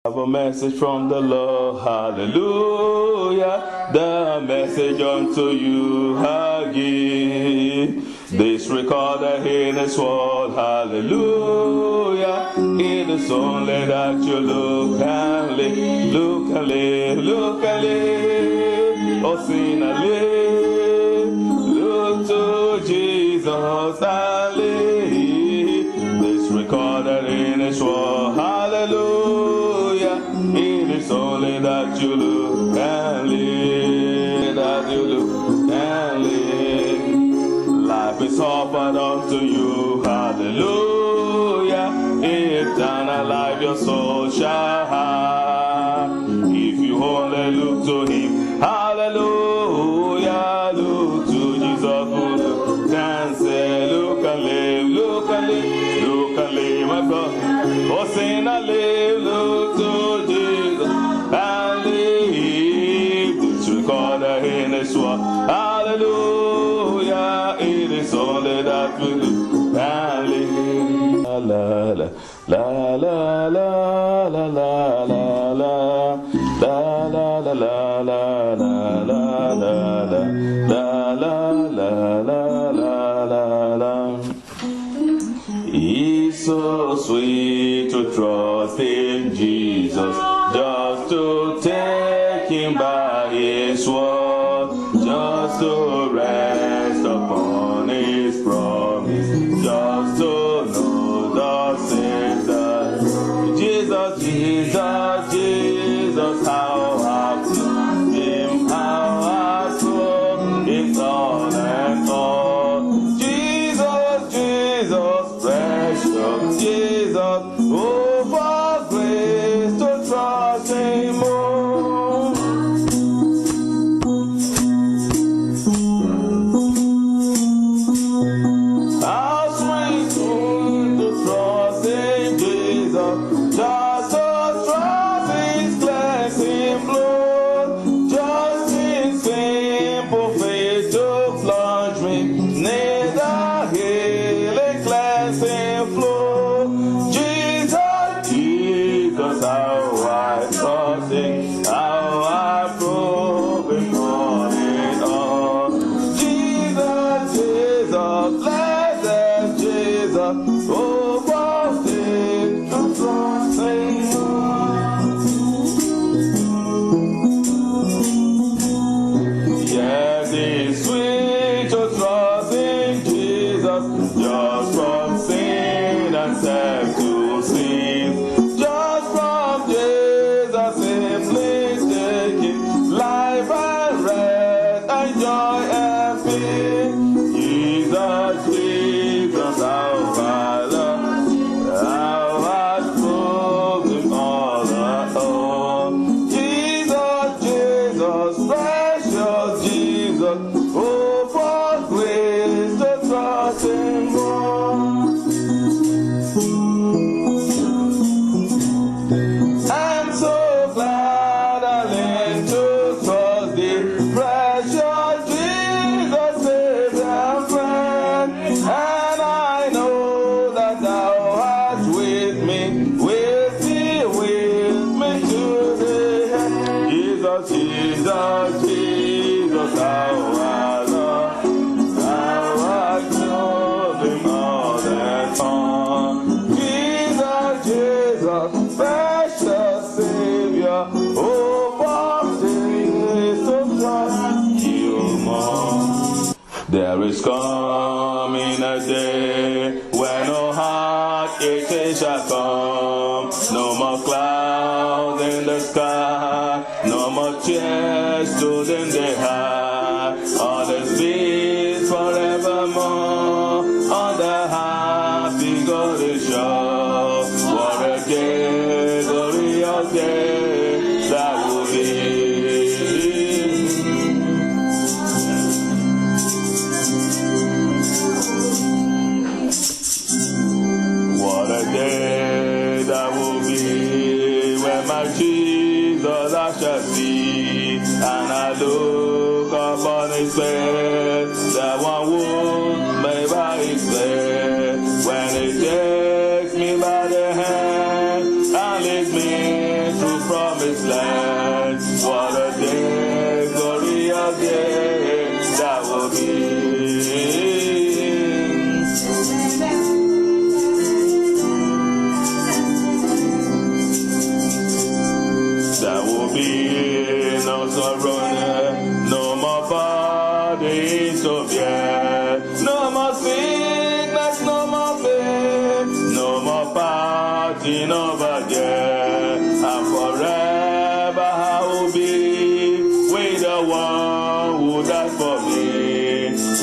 Have a message from the Lord, hallelujah. The message unto you I give. This recorded in this world, hallelujah. It is only that you look and live, look and live, look and live. Oh, sinner, live. Look to Jesus and live. This recorded in this world, hallelujah. It is only that you look and live, that you look and live. Life is offered unto you, hallelujah. Eternal life your soul shall have. If you only look to him, hallelujah. Look to Jesus who can say, look and live, look and live, look and live, my God. Oh, sinner, live, look to Jesus and live. This recorded in this world, hallelujah. It is only that we do and live. La la la la la la la la la la la la la la la la la. It's so sweet to trust in Jesus, just to take him by his word, just to rest upon his promise, just to know the same that Jesus, Jesus, Jesus, how I've loved him, how I've known his all and all. Jesus, Jesus, precious Jesus, oh, for grace to trust him more. How sweet to trust in Jesus, just to trust his cleansing blood, just his simple faith to plunge me near the healing cleansing flow. Jesus, Jesus, how I trust him, how I prove him all in all. Jesus, Jesus, blessed Jesus, oh, for sin to trust him. Yes, it's sweet to trust in Jesus, just from sin and self to sin, just from Jesus simply taking life and rest and joy and peace. Jesus, Jesus, how I love, how I prove him all alone. Jesus, Jesus, precious Jesus, oh, for grace to trust him more. I'm so glad I learned to trust thee, precious Jesus, Savior and friend. And I know that thou art with me, will be with me to the end. Jesus, Jesus, Jesus, how I love, how I know him all that on. Jesus, Jesus, precious Savior, oh, for days to trust you more. There is coming a day when no heartache shall come, no more clouds in the sky, no more tears stood in the heart. All is peace forevermore on the happy golden shore. What a day, glorious day that will be. What a day that will be when my Jesus I shall see, and I look upon his face, that one would made by his face, when he takes me by the hand and leads me promised land. What a day, glorious day that will be. That will be no sorrow, no more bodies of fear, no more sickness, no more pain, no more parting over there, and forever I will be with the one who died for me.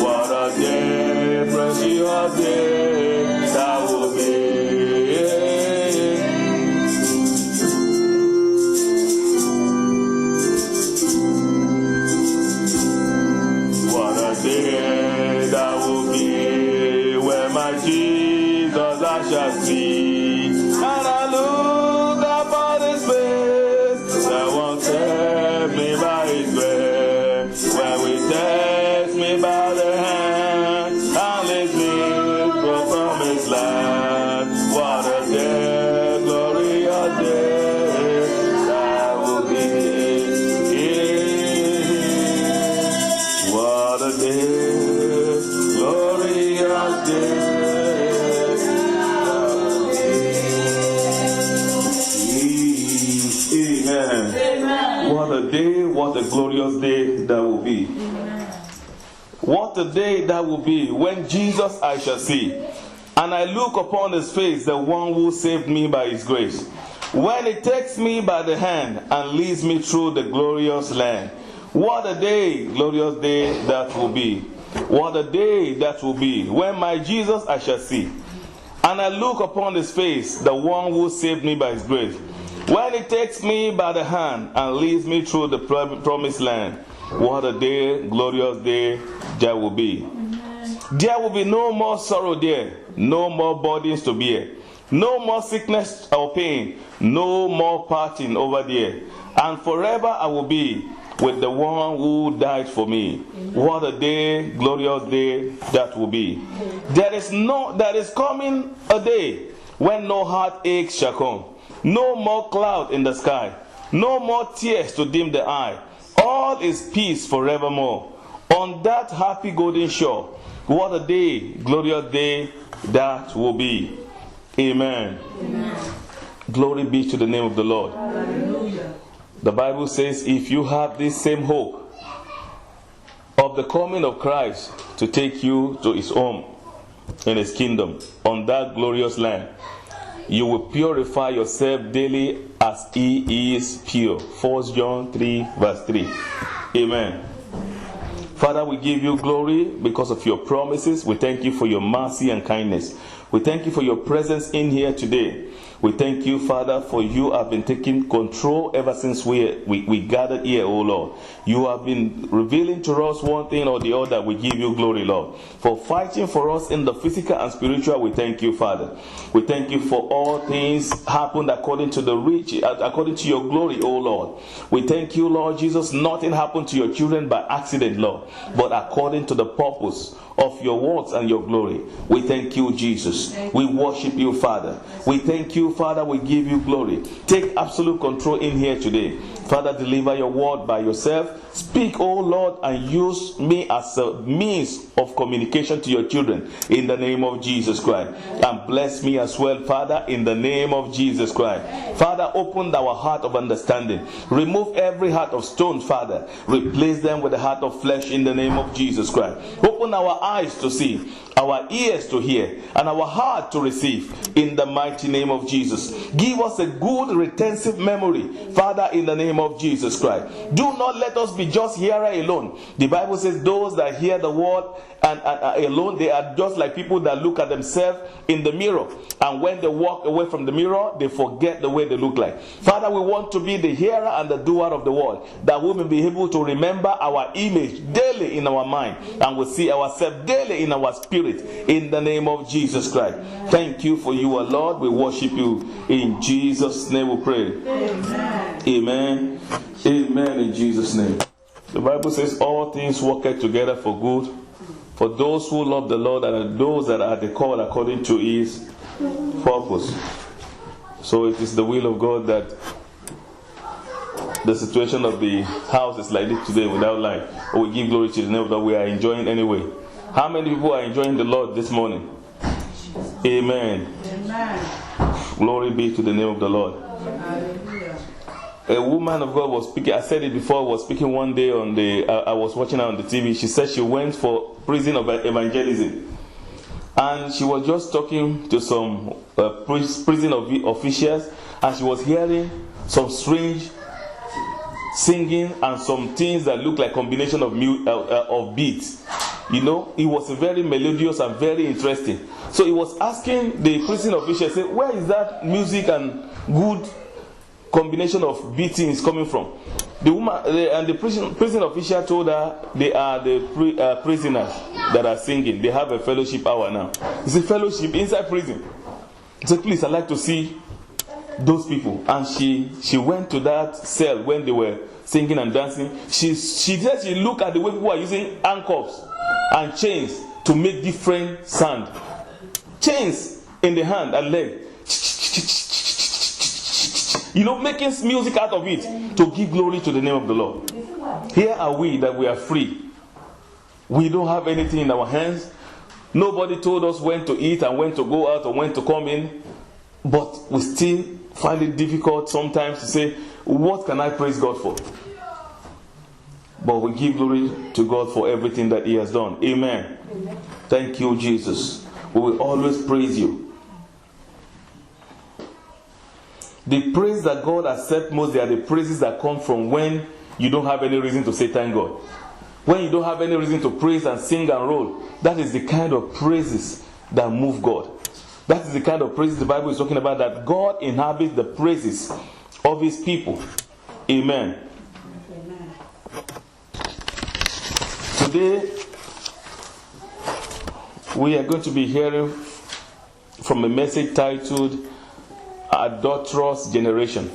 What a day, precious day that will be. That will be where my Jesus I shall see, and I look upon His face, that won't take me by His grace, where we take me by the hand and lead me to promised land. What a day, glorious day that will be. What a day, glorious day. Amen. Amen. What a day, what a glorious day that will be. Amen. What a day that will be when Jesus I shall see, and I look upon His face, the one who saved me by His grace. When He takes me by the hand and leads me through the glorious land. What a day, glorious day that will be. What a day that will be when my Jesus I shall see, and I look upon His face, the one who saved me by His grace. When He takes me by the hand and leads me through the promised land. What a day, glorious day that will be. Amen. There will be no more sorrow there, no more burdens to bear, no more sickness or pain, no more parting over there, and forever I will be with the one who died for me. Amen. What a day, glorious day that will be. There is coming a day when no heartache shall come, no more cloud in the sky, no more tears to dim the eye. All is peace forevermore on that happy golden shore. What a day, glorious day that will be. Amen. Amen. Glory be to the name of the Lord. Hallelujah. The Bible says, if you have this same hope of the coming of Christ to take you to His home in His kingdom on that glorious land, you will purify yourself daily as He is pure. 1 John 3 verse 3. Amen. Father, we give you glory because of your promises. We thank you for your mercy and kindness. We thank you for your presence in here today. We thank you, Father, for you have been taking control ever since we gathered here, oh Lord. You have been revealing to us one thing or the other. We give you glory, Lord. For fighting for us in the physical and spiritual, we thank you, Father. We thank you for all things happened according to according to your glory, oh Lord. We thank you, Lord Jesus. Nothing happened to your children by accident, Lord, but according to the purpose of your words and your glory. We thank you, Jesus. We worship you, Father. We thank you, Father. We give you glory. Take absolute control in here today. Father, deliver your word by yourself. Speak, oh Lord, and use me as a means of communication to your children in the name of Jesus Christ. And bless me as well, Father, in the name of Jesus Christ. Father, open our heart of understanding. Remove every heart of stone, Father. Replace them with a heart of flesh in the name of Jesus Christ. Open our eyes to see, our ears to hear, and our heart to receive in the mighty name of Jesus. Give us a good retentive memory, Father, in the name of Jesus Christ. Do not let us be just hearer alone. The Bible says those that hear the word and alone, they are just like people that look at themselves in the mirror, and when they walk away from the mirror, they forget the way they look like. Father, we want to be the hearer and the doer of the word, that we may be able to remember our image daily in our mind, and we see ourselves daily in our spirit in the name of Jesus Christ. Thank you for you, our Lord. We worship you. In Jesus' name we pray. Amen. Amen. Amen. In Jesus' name. The Bible says all things work together for good for those who love the Lord and those that are the called according to His purpose. So it is the will of God that the situation of the house is like this today without light. But we give glory to the name of God. We are enjoying anyway. How many people are enjoying the Lord this morning? Amen. Amen. Glory be to the name of the Lord. Hallelujah. A woman of God was speaking. I said it before. Was speaking one day on the. I was watching her on the TV. She said she went for prison of evangelism, and she was just talking to some prison officials, and she was hearing some strange singing and some things that look like combination of beats. You know, it was very melodious and very interesting. So he was asking the prison official, say, where is that music and good combination of beatings coming from? The woman and the prison official told her they are the prisoners that are singing. They have a fellowship hour now. It's a fellowship inside prison. So please, I'd like to see those people. And she went to that cell when they were singing and dancing. She said she looked at the way people are using handcuffs and chains to make different sound. Chains in the hand and leg. You know, making music out of it to give glory to the name of the Lord. Here are we that we are free. We don't have anything in our hands. Nobody told us when to eat and when to go out or when to come in. But we still find it difficult sometimes to say, what can I praise God for? But we give glory to God for everything that He has done. Amen. Amen. Thank you, Jesus. We will always praise you. The praise that God accepts most, they are the praises that come from when you don't have any reason to say thank God. When you don't have any reason to praise and sing and roll, that is the kind of praises that move God. That is the kind of praises the Bible is talking about, that God inhabits the praises of His people. Amen. Amen. Today, we are going to be hearing from a message titled Adulterous Generation.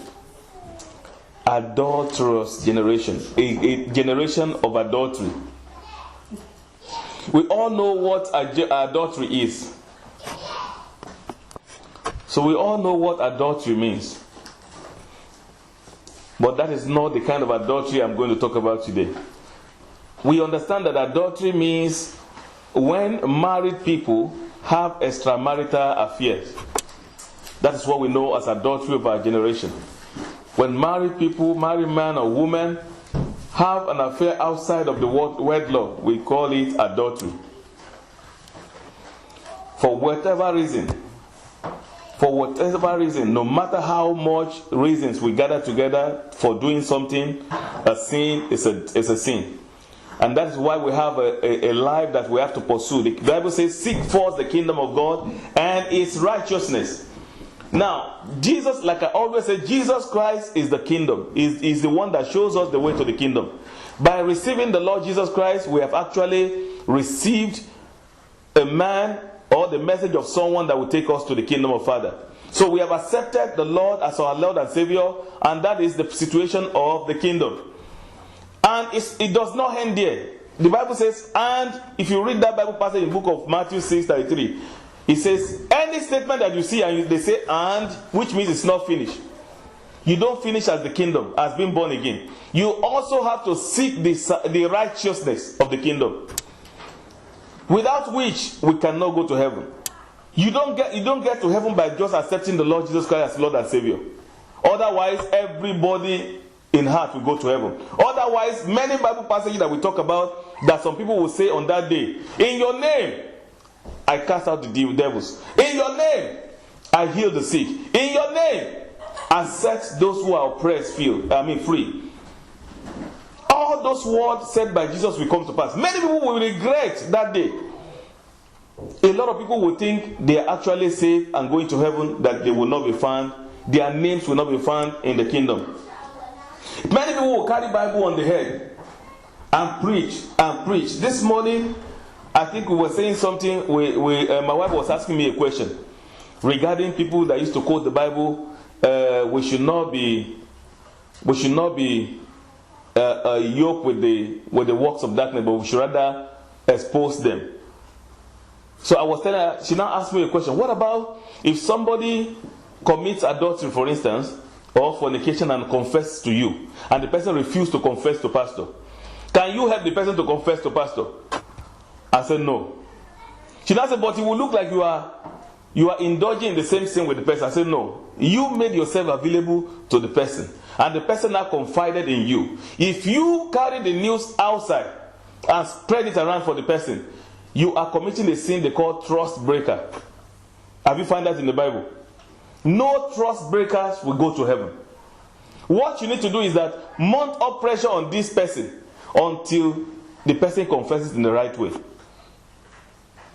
Adulterous generation. A generation of adultery. We all know what adultery is. So we all know what adultery means. But that is not the kind of adultery I'm going to talk about today. We understand that adultery means when married people have extramarital affairs. That is what we know as adultery of our generation. When married people, married man or woman, have an affair outside of the wedlock, we call it adultery. For whatever reason, no matter how much reasons we gather together for doing something, a sin is a sin. And that is why we have a life that we have to pursue. The Bible says, seek first the kingdom of God and its righteousness. Now, Jesus, like I always say, Jesus Christ is the kingdom. Is the one that shows us the way to the kingdom. By receiving the Lord Jesus Christ, we have actually received a man or the message of someone that will take us to the kingdom of Father. So we have accepted the Lord as our Lord and Savior, and that is the situation of the kingdom. And it does not end there. The Bible says, and if you read that Bible passage in the book of Matthew 6:33, it says, any statement that you see and they say and, which means it's not finished. You don't finish as the kingdom, as being born again. You also have to seek the righteousness of the kingdom, without which we cannot go to heaven. You don't get to heaven by just accepting the Lord Jesus Christ as Lord and Savior. Otherwise, everybody in heart will go to heaven. Otherwise, many Bible passages that we talk about, that some people will say on that day, in your name I cast out the devils. In your name I heal the sick. In your name I set those who are oppressed free. All those words said by Jesus will come to pass. Many people will regret that day. A lot of people will think they are actually saved and going to heaven, that they will not be found. Their names will not be found in the kingdom. Many people will carry Bible on the head and preach and preach. This morning, I think we were saying something. My wife was asking me a question regarding people that used to quote the Bible. We should not be yoked with the works of darkness, but we should rather expose them. So I was telling her. She now asked me a question. What about if somebody commits adultery, for instance, or fornication and confess to you, and the person refused to confess to pastor, can you help the person to confess to pastor? I said no. She now said, but it will look like you are indulging in the same sin with the person. I said no. You made yourself available to the person, and the person now confided in you. If you carry the news outside and spread it around for the person, you are committing a sin they call trust breaker. Have you found that in the Bible? No trust breakers will go to heaven. What you need to do is that mount up pressure on this person until the person confesses in the right way.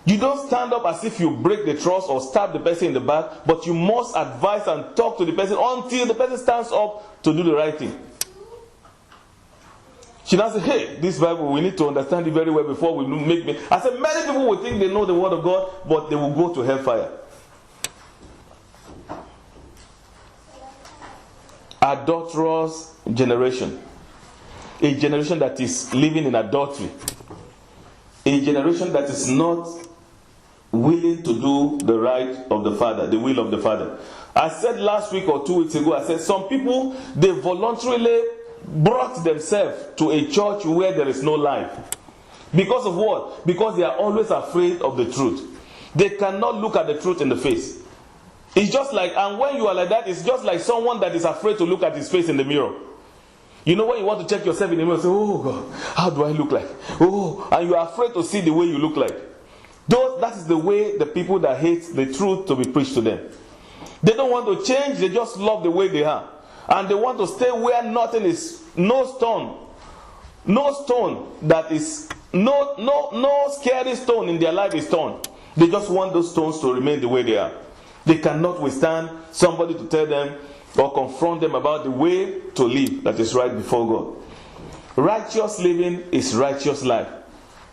You don't stand up as if you break the trust or stab the person in the back, but you must advise and talk to the person until the person stands up to do the right thing. She now said, hey, this Bible, we need to understand it very well before we make me. I said, many people will think they know the word of God, but they will go to hellfire. Adulterous generation. A generation that is living in adultery. A generation that is not willing to do the right of the Father, the will of the Father. I said last week or 2 weeks ago, I said some people, they voluntarily brought themselves to a church where there is no life. Because of what? Because they are always afraid of the truth. They cannot look at the truth in the face. It's just like, and when you are like that, it's just like someone that is afraid to look at his face in the mirror. You know, when you want to check yourself in the mirror, say, oh God, how do I look like? Oh, and you are afraid to see the way you look like. That is the way the people that hate the truth to be preached to them. They don't want to change, they just love the way they are. And they want to stay where nothing is, no stone that is, no scary stone in their life is turned. They just want those stones to remain the way they are. They cannot withstand somebody to tell them or confront them about the way to live that is right before God. Righteous living is righteous life.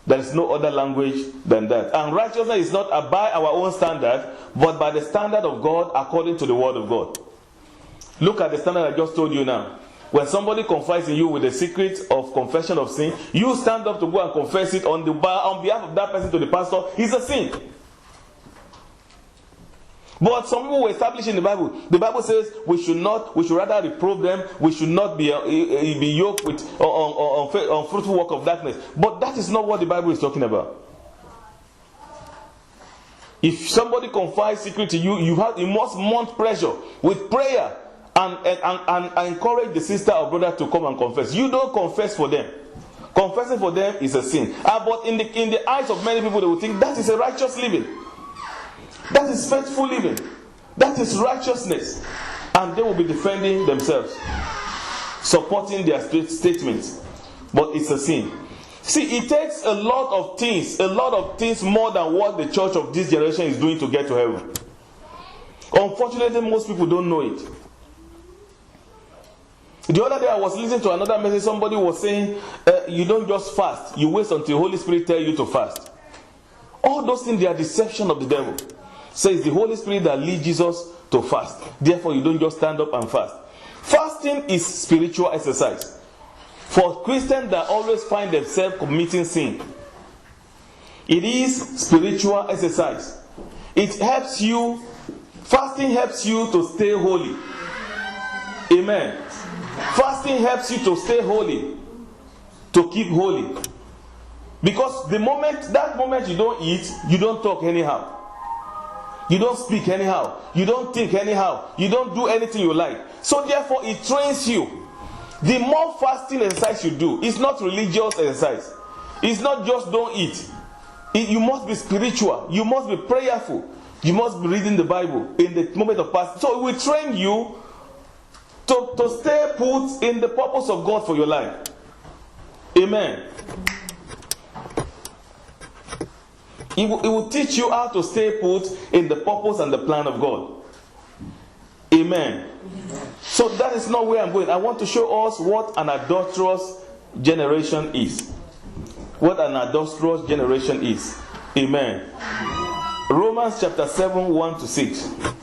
There is no other language than that. And righteousness is not by our own standard, but by the standard of God according to the word of God. Look at the standard I just told you now. When somebody confides in you with the secret of confession of sin, you stand up to go and confess it on behalf of that person to the pastor. It's a sin. But some people were established in the Bible. The Bible says we should rather reprove them. We should not be yoked with unfruitful work of darkness. But that is not what the Bible is talking about. If somebody confides secret to you, you must mount pressure with prayer and encourage the sister or brother to come and confess. You don't confess for them. Confessing for them is a sin. But in the eyes of many people, they will think that is a righteous living. That is faithful living. That is righteousness. And they will be defending themselves, supporting their statements. But it's a sin. See, it takes a lot of things more than what the church of this generation is doing to get to heaven. Unfortunately, most people don't know it. The other day I was listening to another message. Somebody was saying, you don't just fast. You wait until the Holy Spirit tells you to fast. All those things, they are deception of the devil. Says the Holy Spirit that leads Jesus to fast. Therefore, you don't just stand up and fast. Fasting is spiritual exercise. For Christians that always find themselves committing sin, it is spiritual exercise. It helps you. Fasting helps you to stay holy. Amen. Fasting helps you to stay holy, to keep holy. Because that moment you don't eat, you don't talk anyhow. You don't speak anyhow. You don't think anyhow. You don't do anything you like. So therefore it trains you. The more fasting exercise you do, it's not religious exercise. It's not just don't eat. You must be spiritual. You must be prayerful. You must be reading the Bible in the moment of fasting. So it will train you to stay put in the purpose of God for your life. Amen. It will teach you how to stay put in the purpose and the plan of God. Amen. So that is not where I'm going. I want to show us what an adulterous generation is. What an adulterous generation is. Amen. Romans chapter 7, 1-6.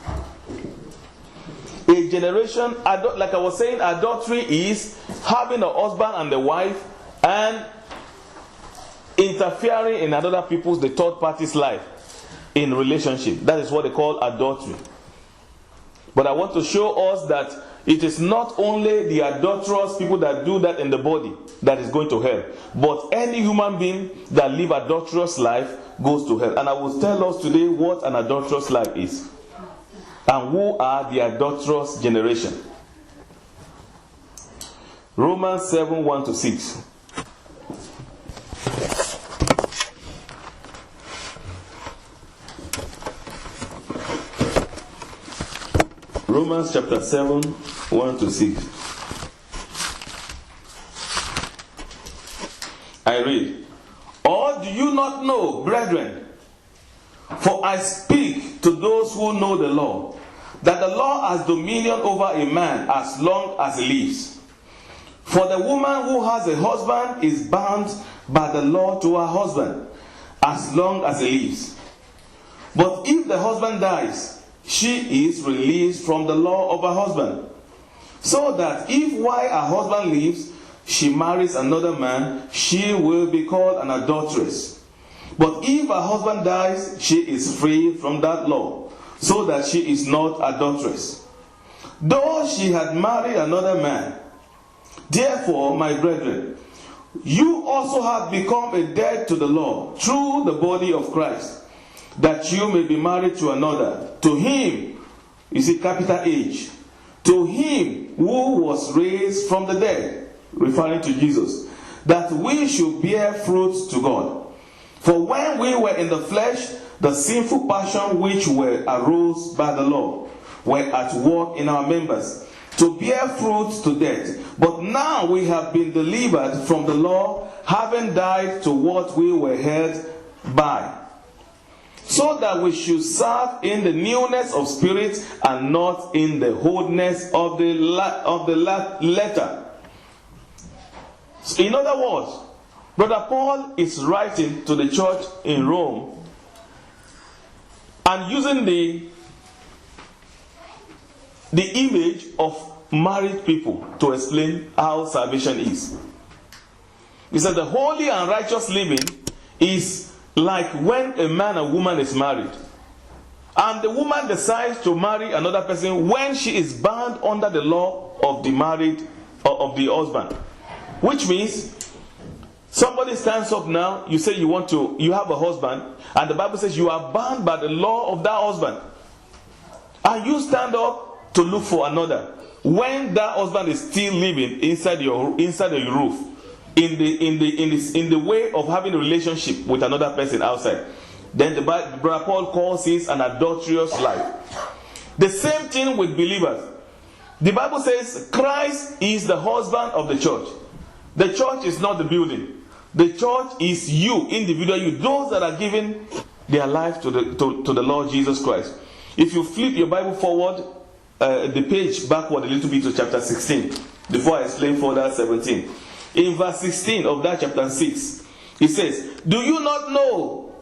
A generation, like I was saying, adultery is having a husband and a wife and interfering in another people's, the third party's life in relationship. That is what they call adultery. But I want to show us that it is not only the adulterous people that do that in the body that is going to hell, but any human being that live adulterous life goes to hell. And I will tell us today what an adulterous life is and who are the adulterous generation. Romans 7, 1-6. Romans chapter 7, 1-6. I read. Or do you not know, brethren, for I speak to those who know the law, that the law has dominion over a man as long as he lives. For the woman who has a husband is bound by the law to her husband, as long as he lives. But if the husband dies, she is released from the law of her husband. So that if while her husband lives, she marries another man, she will be called an adulteress. But if her husband dies, she is free from that law, so that she is not adulteress, though she had married another man. Therefore, my brethren, you also have become a dead to the law through the body of Christ, that you may be married to another. To him, you see, capital H, to him who was raised from the dead, referring to Jesus, that we should bear fruits to God. For when we were in the flesh, the sinful passion which were arose by the law were at work in our members, to bear fruits to death. But now we have been delivered from the law, having died to what we were held by, so that we should serve in the newness of spirit and not in the oldness of the letter. In other words, Brother Paul is writing to the church in Rome and using the image of married people to explain how salvation is. He said the holy and righteous living is like when a man and woman is married, and the woman decides to marry another person when she is bound under the law of the married of the husband. Which means somebody stands up now, you say you have a husband, and the Bible says you are bound by the law of that husband, and you stand up to look for another when that husband is still living inside your roof, in the way of having a relationship with another person outside. Then Brother Paul calls this an adulterous life. The same thing with believers. The Bible says Christ is the husband of the church. The church is not the building. The church is you, individual you, those that are giving their life to the Lord Jesus Christ. If you flip your Bible forward, the page backward a little bit to chapter 16, before I explain further 17. In verse 16 of that chapter 6, it says, do you not know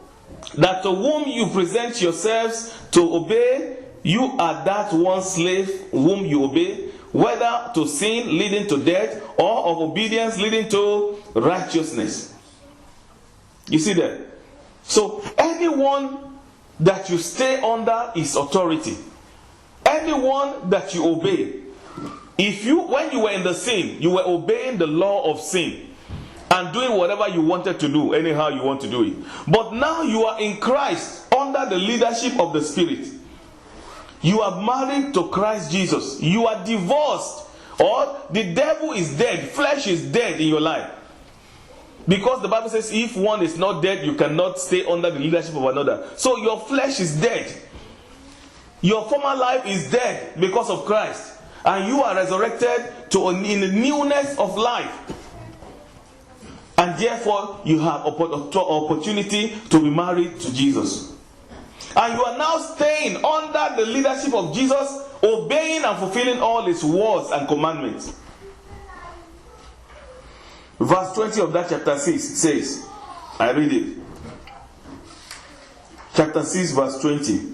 that to whom you present yourselves to obey, you are that one slave whom you obey, whether to sin leading to death or of obedience leading to righteousness? You see that? So anyone that you stay under is authority. Anyone that you obey. When you were in the sin, you were obeying the law of sin and doing whatever you wanted to do, anyhow you want to do it. But now you are in Christ under the leadership of the Spirit. You are married to Christ Jesus. You are divorced, or the devil is dead. Flesh is dead in your life. Because the Bible says if one is not dead, you cannot stay under the leadership of another. So your flesh is dead. Your former life is dead because of Christ. And you are resurrected in the newness of life. And therefore, you have opportunity to be married to Jesus. And you are now staying under the leadership of Jesus, obeying and fulfilling all his words and commandments. Verse 20 of that chapter 6 says, I read it. Chapter 6 verse 20.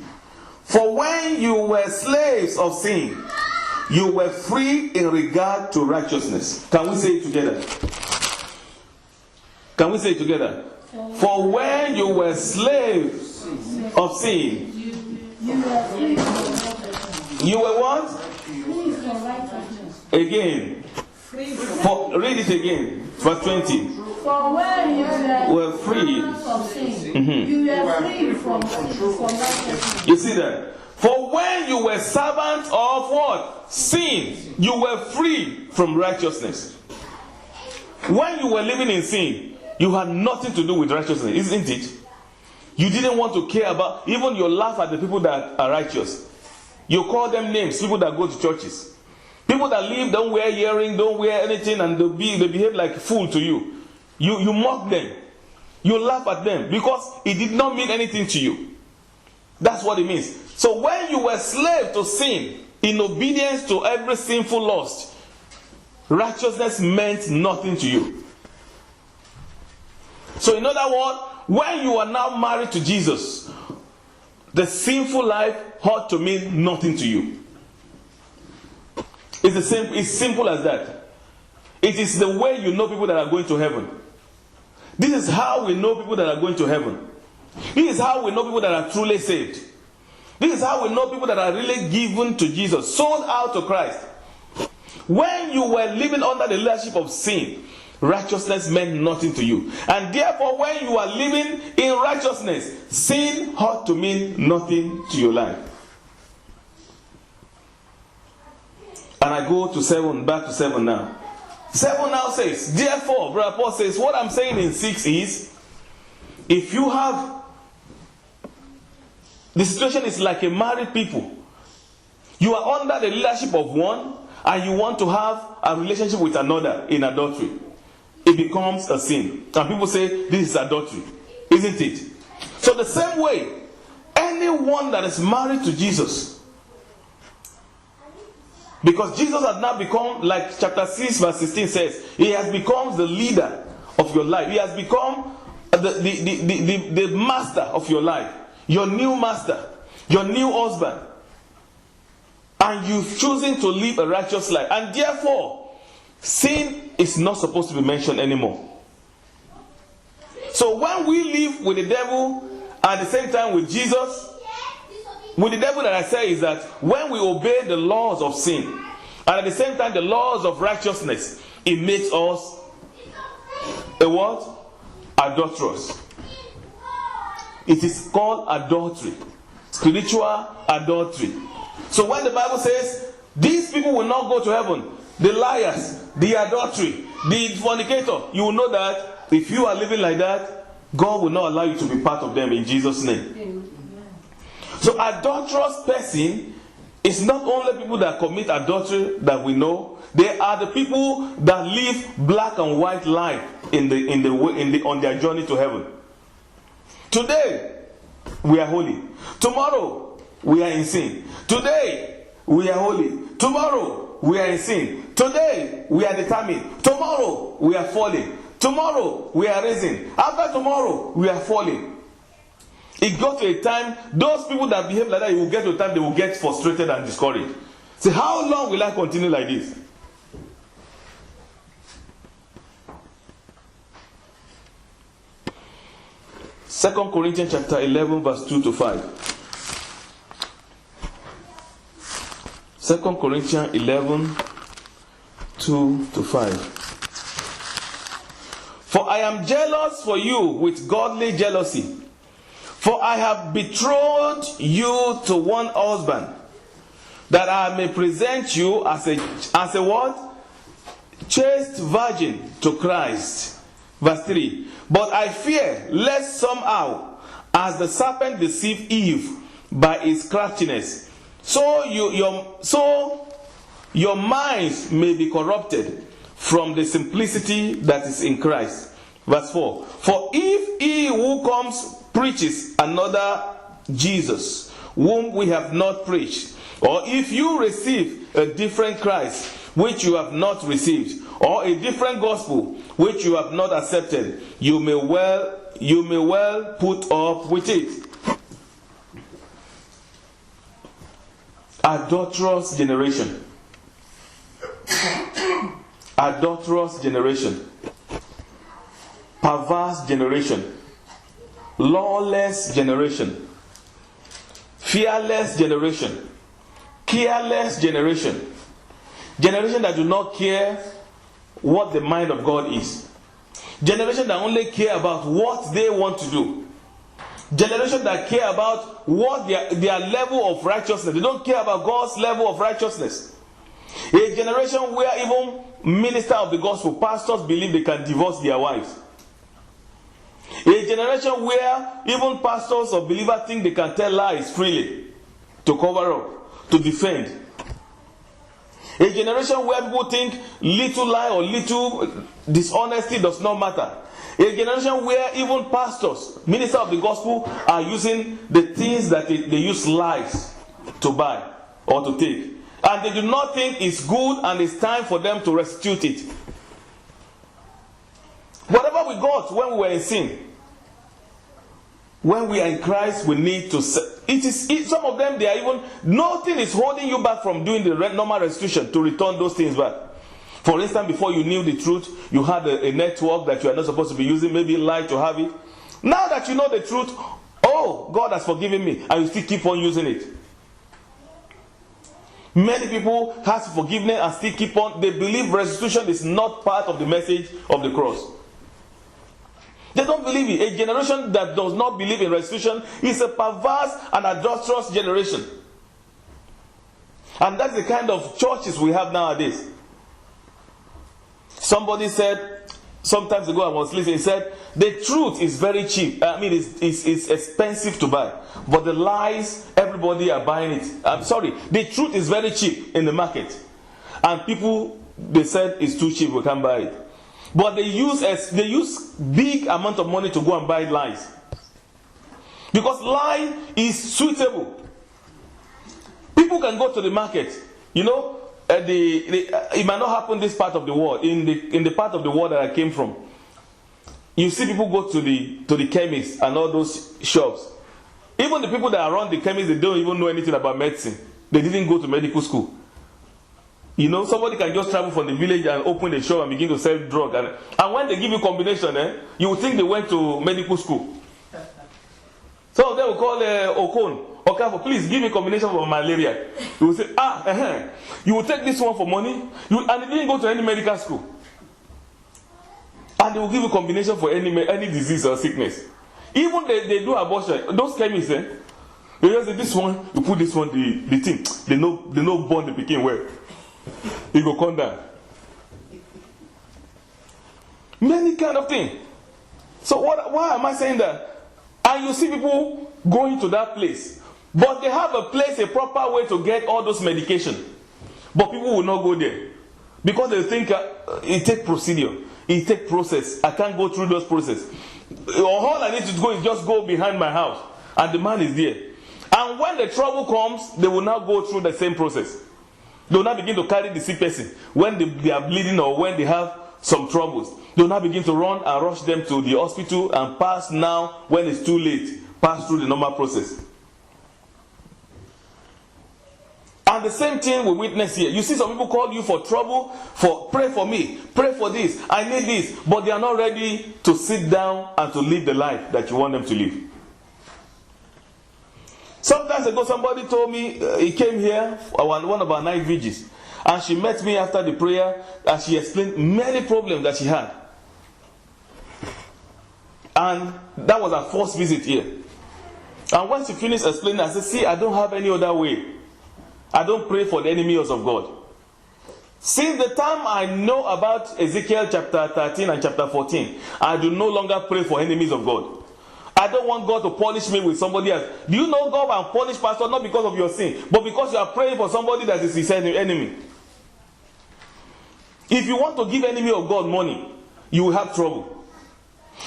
For when you were slaves of sin, you were free in regard to righteousness. Can we say it together? Can we say it together? For when you were slaves of sin, you were what? Again. Read it again. Verse 20. For when you were free of sin, you were free from righteousness. You see that? For when you were servants of what? Sin. You were free from righteousness. When you were living in sin, you had nothing to do with righteousness, isn't it? You didn't want to care about, even you laugh at the people that are righteous. You call them names, people that go to churches. People that live, don't wear earring, don't wear anything, and they behave like a fool to you. You mock them. You laugh at them because it did not mean anything to you. That's what it means. So when you were slave to sin, in obedience to every sinful lust, righteousness meant nothing to you. So in other words, when you are now married to Jesus, the sinful life ought to mean nothing to you. It's simple as that. It is the way you know people that are going to heaven. This is how we know people that are going to heaven. This is how we know people that are truly saved. This is how we know people that are really given to Jesus, sold out to Christ. When you were living under the leadership of sin, righteousness meant nothing to you. And therefore, when you are living in righteousness, sin ought to mean nothing to your life. And I go to 7, back to 7 now. 7 now says, therefore, Brother Paul says, what I'm saying in 6 is, if you have, the situation is like a married people. You are under the leadership of one, and you want to have a relationship with another in adultery. It becomes a sin. And people say, this is adultery. Isn't it? So the same way, anyone that is married to Jesus, because Jesus has now become, like chapter 6 verse 16 says, he has become the leader of your life. He has become the master of your life. Your new master. Your new husband. And you've chosen to live a righteous life. And therefore, sin is not supposed to be mentioned anymore. So when we live with the devil at the same time with Jesus, with the devil that I say is that when we obey the laws of sin and at the same time the laws of righteousness, it makes us a what? Adulterous. It is called adultery. Spiritual adultery. So when the Bible says these people will not go to heaven, the liars, the adultery, the fornicator, you will know that if you are living like that, God will not allow you to be part of them in Jesus' name. Amen. So adulterous person is not only people that commit adultery that we know. They are the people that live black and white life on their journey to heaven. Today we are holy. Tomorrow we are in sin. Today we are holy. Tomorrow we are in sin. Today we are determined. Tomorrow we are falling. Tomorrow we are rising. After tomorrow we are falling. It got to a time, those people that behave like that, it will get to a time they will get frustrated and discouraged. Say, how long will I continue like this? Second Corinthians chapter 11 verse 2 to 5. 2 Corinthians 11, 2 to 5. For I am jealous for you with godly jealousy. For I have betrothed you to one husband, that I may present you as a what? Chaste virgin to Christ. Verse 3. But I fear lest somehow, as the serpent deceived Eve by his craftiness, so your minds may be corrupted from the simplicity that is in Christ. Verse 4. For if he who comes preaches another Jesus, whom we have not preached, or if you receive a different Christ, which you have not received, or a different gospel, which you have not accepted, you may well put up with it. Adulterous generation. Adulterous generation. Perverse generation. Lawless generation. Fearless generation. Careless generation. Generation that do not care what the mind of God is. Generation that only care about what they want to do. Generation that care about what their level of righteousness. They don't care about God's level of righteousness. A generation where even ministers of the gospel, pastors, believe they can divorce their wives. A generation where even pastors or believers think they can tell lies freely to cover up, to defend. A generation where people think little lie or little dishonesty does not matter. A generation where even pastors, ministers of the gospel, are using the things that they use lies to buy or to take. And they do not think it's good and it's time for them to restitute it. Whatever we got when we were in sin, when we are in Christ, we need to. Some of them, they are even, nothing is holding you back from doing the normal restitution to return those things back. For instance, before you knew the truth, you had a network that you are not supposed to be using, maybe lie to have it. Now that you know the truth, oh, God has forgiven me, and you still keep on using it. Many people have forgiveness and still keep on. They believe restitution is not part of the message of the cross. They don't believe it. A generation that does not believe in restitution is a perverse and adulterous generation. And that's the kind of churches we have nowadays. Somebody said, sometimes ago I was listening, he said, the truth is very cheap. I mean, it's expensive to buy. But the lies, everybody are buying it. I'm sorry, the truth is very cheap in the market. And people, they said it's too cheap, we can't buy it. But they use big amount of money to go and buy lies. Because lie is suitable. People can go to the market. You know, it might not happen this part of the world. In the part of the world that I came from, you see people go to the chemists and all those shops. Even the people that are around the chemists, they don't even know anything about medicine. They didn't go to medical school. You know, somebody can just travel from the village and open a shop and begin to sell drugs. And when they give you combination, you would think they went to medical school. Some of them will call Okon. Okay, please give me a combination for malaria. You will say, you will take this one for money. And they didn't go to any medical school. And they will give you a combination for any disease or sickness. Even they do abortion. Those chemists, they just say, this one, you put this one, the thing. They know born the pikin well. It will come down. Many kind of things. So why am I saying that? And you see people going to that place. But they have a place, a proper way to get all those medication. But people will not go there. Because they think it takes procedure. It takes process. I can't go through those processes. All I need to do is just go behind my house. And the man is there. And when the trouble comes, they will now go through the same process. They will now begin to carry the sick person. When they are bleeding or when they have some troubles, they will now begin to run and rush them to the hospital and pass now, when it's too late, pass through the normal process. And the same thing we witness here. You see some people call you for trouble, pray for me, pray for this, I need this, but they are not ready to sit down and to live the life that you want them to live. Sometimes ago, somebody told me, he came here on one of our night vigils, and she met me after the prayer, and she explained many problems that she had. And that was her first visit here. And when she finished explaining, I said, see, I don't have any other way. I don't pray for the enemies of God. Since the time I know about Ezekiel chapter 13 and chapter 14, I do no longer pray for enemies of God. I don't want God to punish me with somebody else. Do you know God will punish pastor not because of your sin, but because you are praying for somebody that is his enemy? If you want to give enemy of God money, you will have trouble.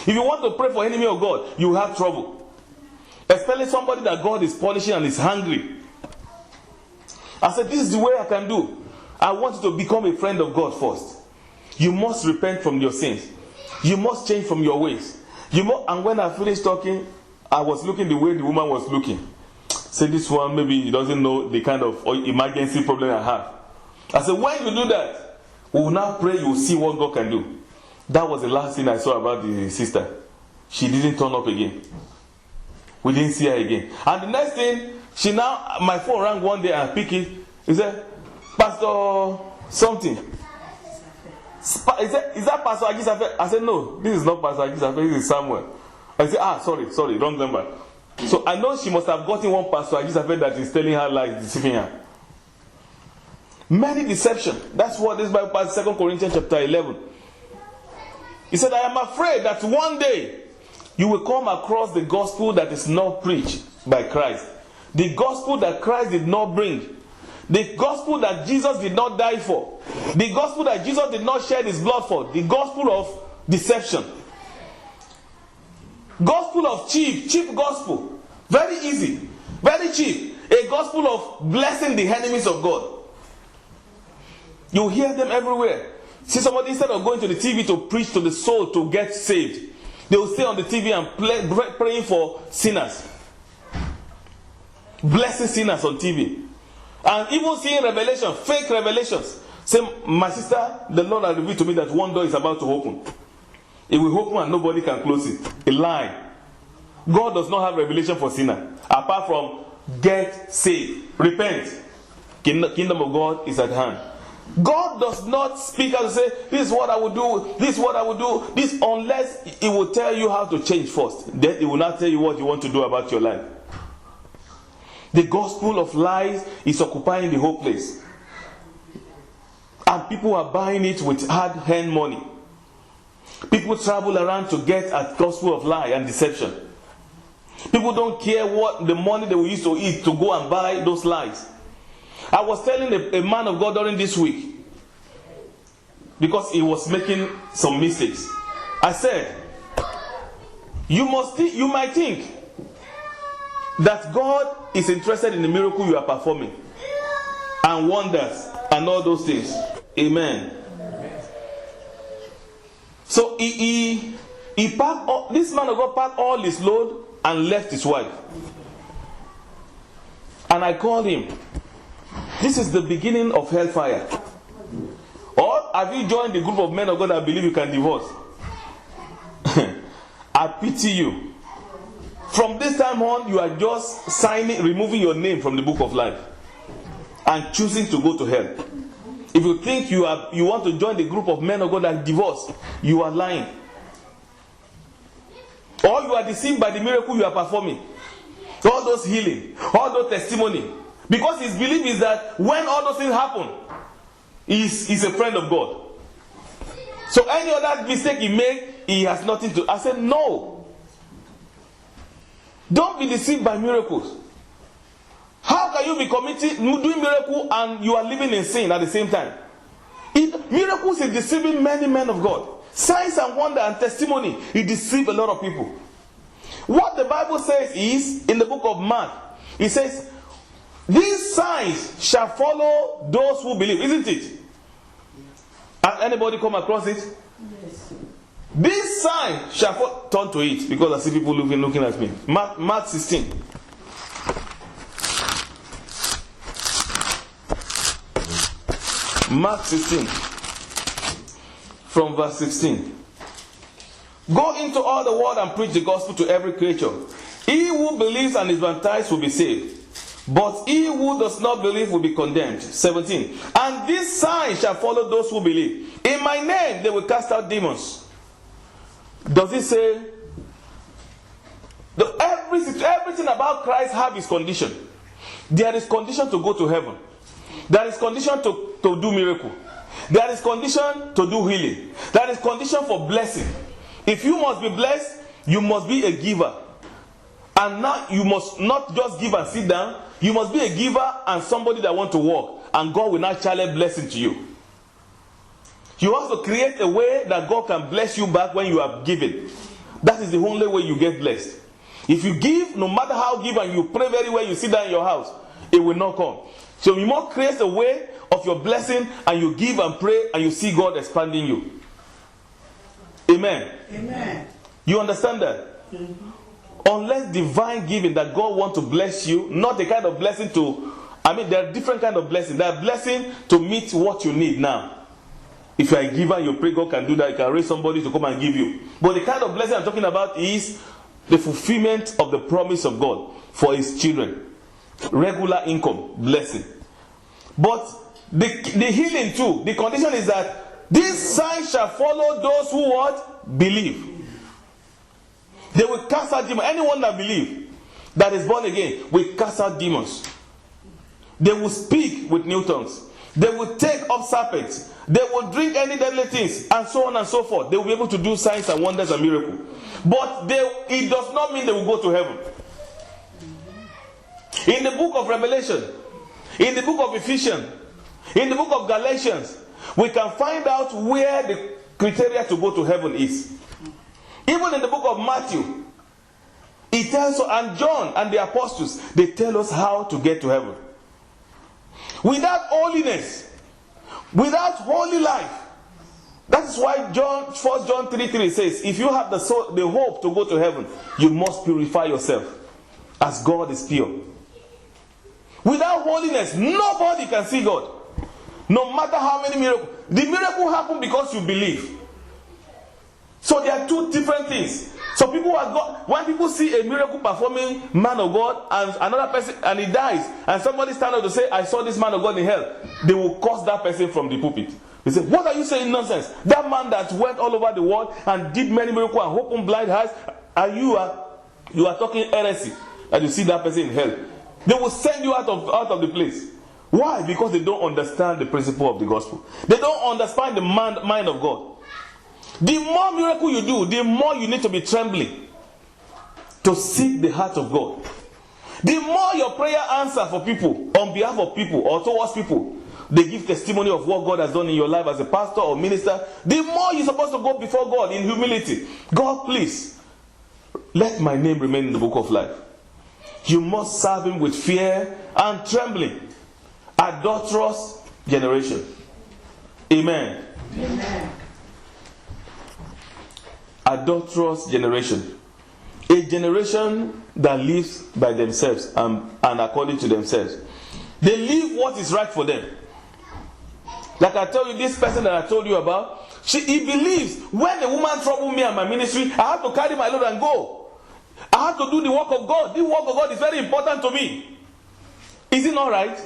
If you want to pray for enemy of God, you will have trouble. Especially somebody that God is punishing and is hungry. I said, this is the way I can do. I want you to become a friend of God first. You must repent from your sins. You must change from your ways. And when I finished talking, I was looking the way the woman was looking. Say, this one, maybe he doesn't know the kind of emergency problem I have. I said, when you do that, we will now pray, you will see what God can do. That was the last thing I saw about the sister. She didn't turn up again. We didn't see her again. And the next thing, my phone rang one day and I picked it. He said, Pastor something. Is that Pastor Agisafe? I said, no, this is not Pastor Agisafe, this is Samuel. I said, sorry, wrong number. So I know she must have gotten one Pastor Agisafe that is telling her lies, deceiving her. Many deception. That's what this Bible says, 2 Corinthians chapter 11. He said, I am afraid that one day you will come across the gospel that is not preached by Christ. The gospel that Christ did not bring. The gospel that Jesus did not die for. The gospel that Jesus did not shed his blood for. The gospel of deception. Gospel of cheap gospel. Very easy, very cheap. A gospel of blessing the enemies of God. You hear them everywhere. See somebody, instead of going to the TV to preach to the soul to get saved, they will stay on the TV and praying for sinners. Blessing sinners on TV. And even seeing revelation, fake revelations. Say, my sister, the Lord has revealed to me that one door is about to open. It will open and nobody can close it. A lie. God does not have revelation for sinner. Apart from get saved. Repent. Kingdom of God is at hand. God does not speak out and say, this is what I will do, this is what I will do, this, unless He will tell you how to change first. Then He will not tell you what you want to do about your life. The gospel of lies is occupying the whole place. And people are buying it with hard-earned money. People travel around to get a gospel of lie and deception. People don't care what the money they will use to eat to go and buy those lies. I was telling a man of God during this week, because he was making some mistakes. I said, you might think that God is interested in the miracle you are performing and wonders and all those things. Amen. So he packed this man of God packed all his load and left his wife. And I called him. This is the beginning of hellfire. Or have you joined the group of men of God that believe you can divorce? I pity you. From this time on, you are just removing your name from the book of life and choosing to go to hell. If you think you want to join the group of men of God that divorce, you are lying. Or you are deceived by the miracle you are performing. All those healing, all those testimony. Because his belief is that when all those things happen, he's a friend of God. So any other mistake he makes, he has nothing to. I said, no. Don't be deceived by miracles. How can you be doing miracle and you are living in sin at the same time? Miracles is deceiving many men of God. Signs and wonder and testimony, it deceives a lot of people. What the Bible says is, in the book of Mark, it says, these signs shall follow those who believe, isn't it? Has anybody come across it? Yes. This sign shall follow. Turn to it, because I see people looking at me. Mark 16. Mark 16. From verse 16. Go into all the world and preach the gospel to every creature. He who believes and is baptized will be saved, but he who does not believe will be condemned. 17. And this sign shall follow those who believe. In my name they will cast out demons. Does it say everything about Christ have his condition? There is condition to go to heaven. There is condition to do miracle. There is condition to do healing. There is condition for blessing. If you must be blessed, you must be a giver. And now you must not just give and sit down. You must be a giver and somebody that want to work. And God will not channel blessing to you. You have to create a way that God can bless you back when you are giving. That is the only way you get blessed. If you give, no matter how give and you pray very well, you sit down in your house, it will not come. So you must create a way of your blessing, and you give and pray, and you see God expanding you. Amen. Amen. You understand that? Mm-hmm. Unless divine giving that God wants to bless you, not the kind of blessing there are different kind of blessing. There are blessing to meet what you need now. If you are a giver, you pray God can do that. You can raise somebody to come and give you. But the kind of blessing I'm talking about is the fulfillment of the promise of God for his children. Regular income, blessing. But The healing too. The condition is that these signs shall follow those who what? Believe. They will cast out demons. Anyone that believes, that is born again, will cast out demons. They will speak with new tongues. They will take up serpents. They will drink any deadly things, and so on and so forth. They will be able to do signs and wonders and miracles. But it does not mean they will go to heaven. In the book of Revelation, in the book of Ephesians, in the book of Galatians, we can find out where the criteria to go to heaven is. Even in the book of Matthew, it tells us, and John and the apostles, they tell us how to get to heaven. Without holiness, without holy life, that is why 1 John 3:3 says, if you have the hope to go to heaven, you must purify yourself as God is pure. Without holiness, nobody can see God. No matter how many miracles. The miracle happened because you believe. So there are two different things. So people are God. When people see a miracle performing man of God and another person and he dies, and somebody stand up to say, I saw this man of God in hell, they will curse that person from the pulpit. They say, what are you saying nonsense? That man that went all over the world and did many miracles and opened blind eyes, and you are talking heresy, and you see that person in hell. They will send you out of the place. Why? Because they don't understand the principle of the gospel. They don't understand the mind of God. The more miracle you do, the more you need to be trembling to seek the heart of God. The more your prayer answer for people, on behalf of people or towards people, they give testimony of what God has done in your life as a pastor or minister, the more you're supposed to go before God in humility. God, please, let my name remain in the book of life. You must serve him with fear and trembling. Adulterous generation. Amen. Amen. Adulterous generation. A generation that lives by themselves and according to themselves. They live what is right for them. Like I tell you, this person that I told you about, he believes when the woman troubled me and my ministry, I have to carry my load and go. I have to do the work of God. The work of God is very important to me. Is it not right?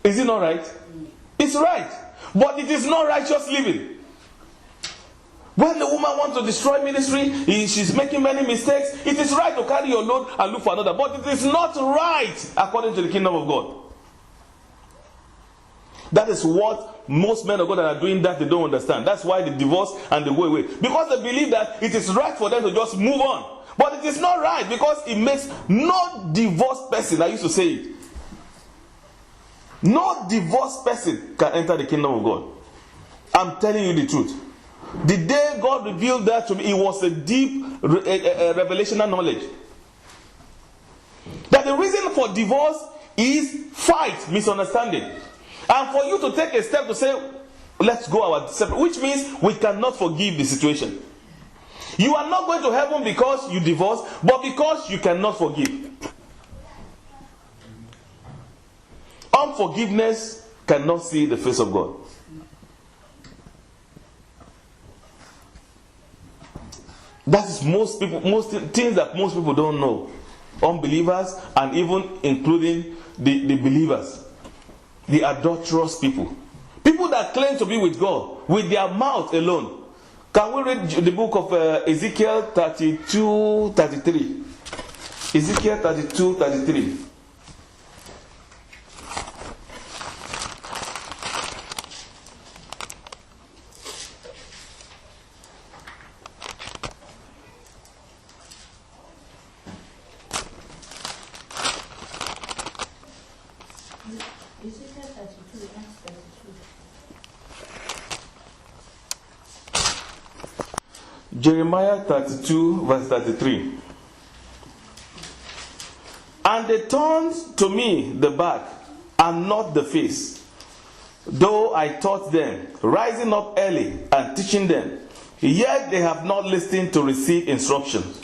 Is it not right? It's right. But it is not righteous living. When the woman wants to destroy ministry, she's making many mistakes. It is right to carry your load and look for another. But it is not right according to the kingdom of God. That is what most men of God that are doing that they don't understand. That's why they divorce and they go away. Because they believe that it is right for them to just move on. But it is not right because it makes no divorced person, I used to say it, no divorced person can enter the kingdom of God. I'm telling you the truth. The day God revealed that to me, it was a deep revelational knowledge. That the reason for divorce is fight, misunderstanding. And for you to take a step to say, let's go our separate, which means we cannot forgive the situation. You are not going to heaven because you divorced, but because you cannot forgive. Unforgiveness cannot see the face of God. That is most things that most people don't know. Unbelievers and even including the believers. The adulterous people. People that claim to be with God with their mouth alone. Can we read the book of Ezekiel 32:33? Ezekiel 32:33. Ezekiel 32, Acts 32. Jeremiah 32 verse 33. And they turned to me the back and not the face, though I taught them, rising up early and teaching them, yet they have not listened to receive instructions.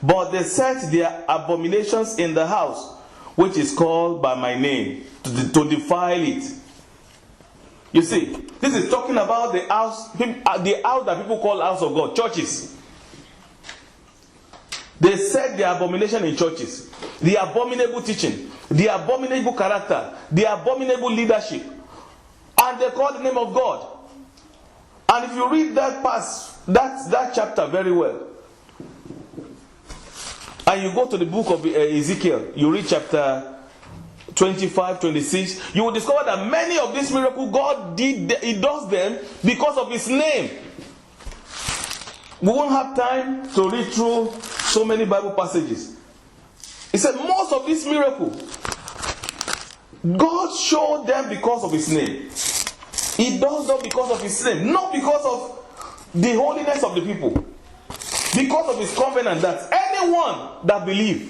But they set their abominations in the house, which is called by my name, to defile it. You see, this is talking about the house that people call house of God, churches. They set the abomination in churches, the abominable teaching, the abominable character, the abominable leadership, and they call the name of God. And if you read that chapter very well, and you go to the book of Ezekiel, you read chapter 25, 26, you will discover that many of these miracles God did, He does them because of His name. We won't have time to read through so many Bible passages. He said most of these miracles, God showed them because of His name. He does them because of His name, not because of the holiness of the people. Because of His covenant that anyone that believes,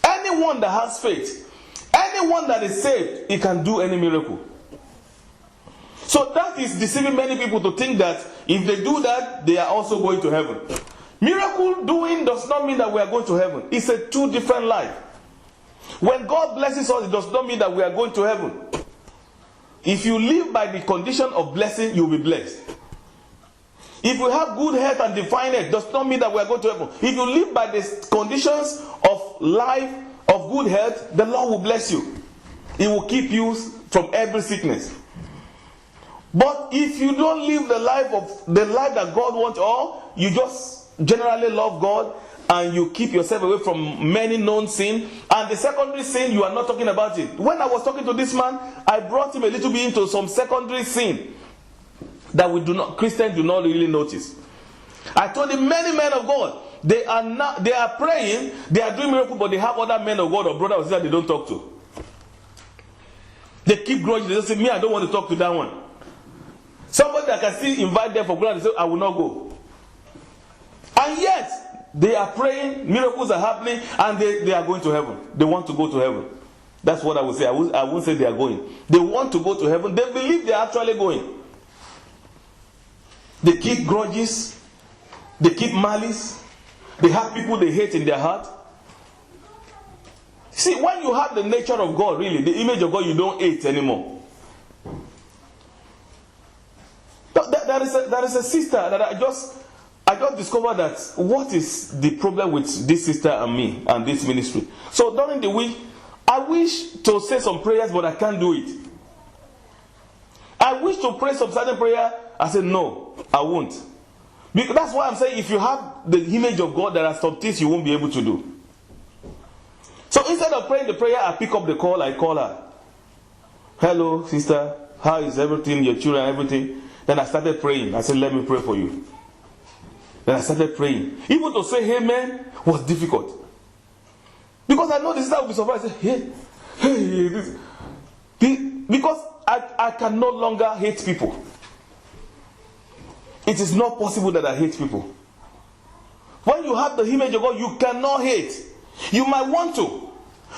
anyone that has faith, anyone that is saved, He can do any miracle. So that is deceiving many people to think that if they do that, they are also going to heaven. Miracle doing does not mean that we are going to heaven. It's a two different life. When God blesses us, it does not mean that we are going to heaven. If you live by the condition of blessing, you will be blessed. If you have good health and divine health, does not mean that we are going to heaven. If you live by the conditions of life of good health, the Lord will bless you. He will keep you from every sickness. But if you don't live the life that God wants, or you just generally love God and you keep yourself away from many known sin, and the secondary sin, you are not talking about it. When I was talking to this man, I brought him a little bit into some secondary sin that Christians do not really notice. I told him many men of God, they are praying, they are doing miracles, but they have other men of God or brothers or sisters they don't talk to. They keep grudging. They just say, me, I don't want to talk to that one. Somebody that can still invite them for God, they say, I will not go. And yet, they are praying, miracles are happening, and they are going to heaven. They want to go to heaven. That's what I would say. I won't say they are going. They want to go to heaven. They believe they are actually going. They keep grudges. They keep malice. They have people they hate in their heart. See, when you have the nature of God, really, the image of God, you don't hate anymore. There is a sister that I just discovered that what is the problem with this sister and me and this ministry. So during the week, I wish to say some prayers, but I can't do it. I wish to pray some certain prayer. I said, no, I won't. Because that's why I'm saying if you have the image of God, there are some things you won't be able to do. So instead of praying the prayer, I pick up the call, I call her. Hello, sister, how is everything, your children, everything? Then I started praying. I said, let me pray for you. Then I started praying. Even to say amen was difficult. Because I know the sister will be surprised. Because I can no longer hate people. It is not possible that I hate people. When you have the image of God, you cannot hate. You might want to.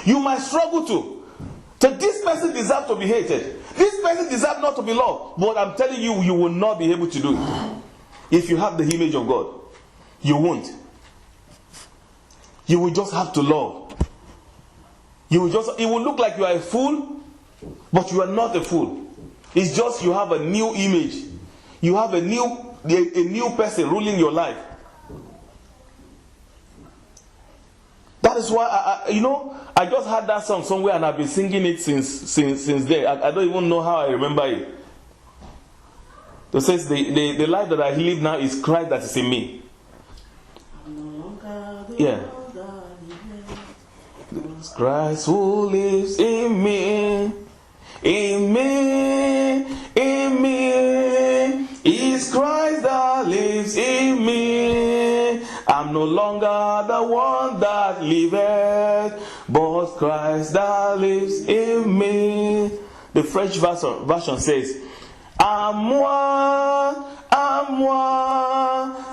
You might struggle to. So this person deserves to be hated. This person deserves not to be loved. But I'm telling you, you will not be able to do it. If you have the image of God, you won't. You will just have to love. It will look like you are a fool, but you are not a fool. It's just you have a new image. You have a new person ruling your life. That is why I just heard that song somewhere and I've been singing it since then. I don't even know how I remember it. It says the life that I live now is Christ that is in me. Yeah. It's Christ who lives in me. In me. In me. It's Christ that lives in me. I'm no longer the one that liveth, but Christ that lives in me. The French version says, à moi,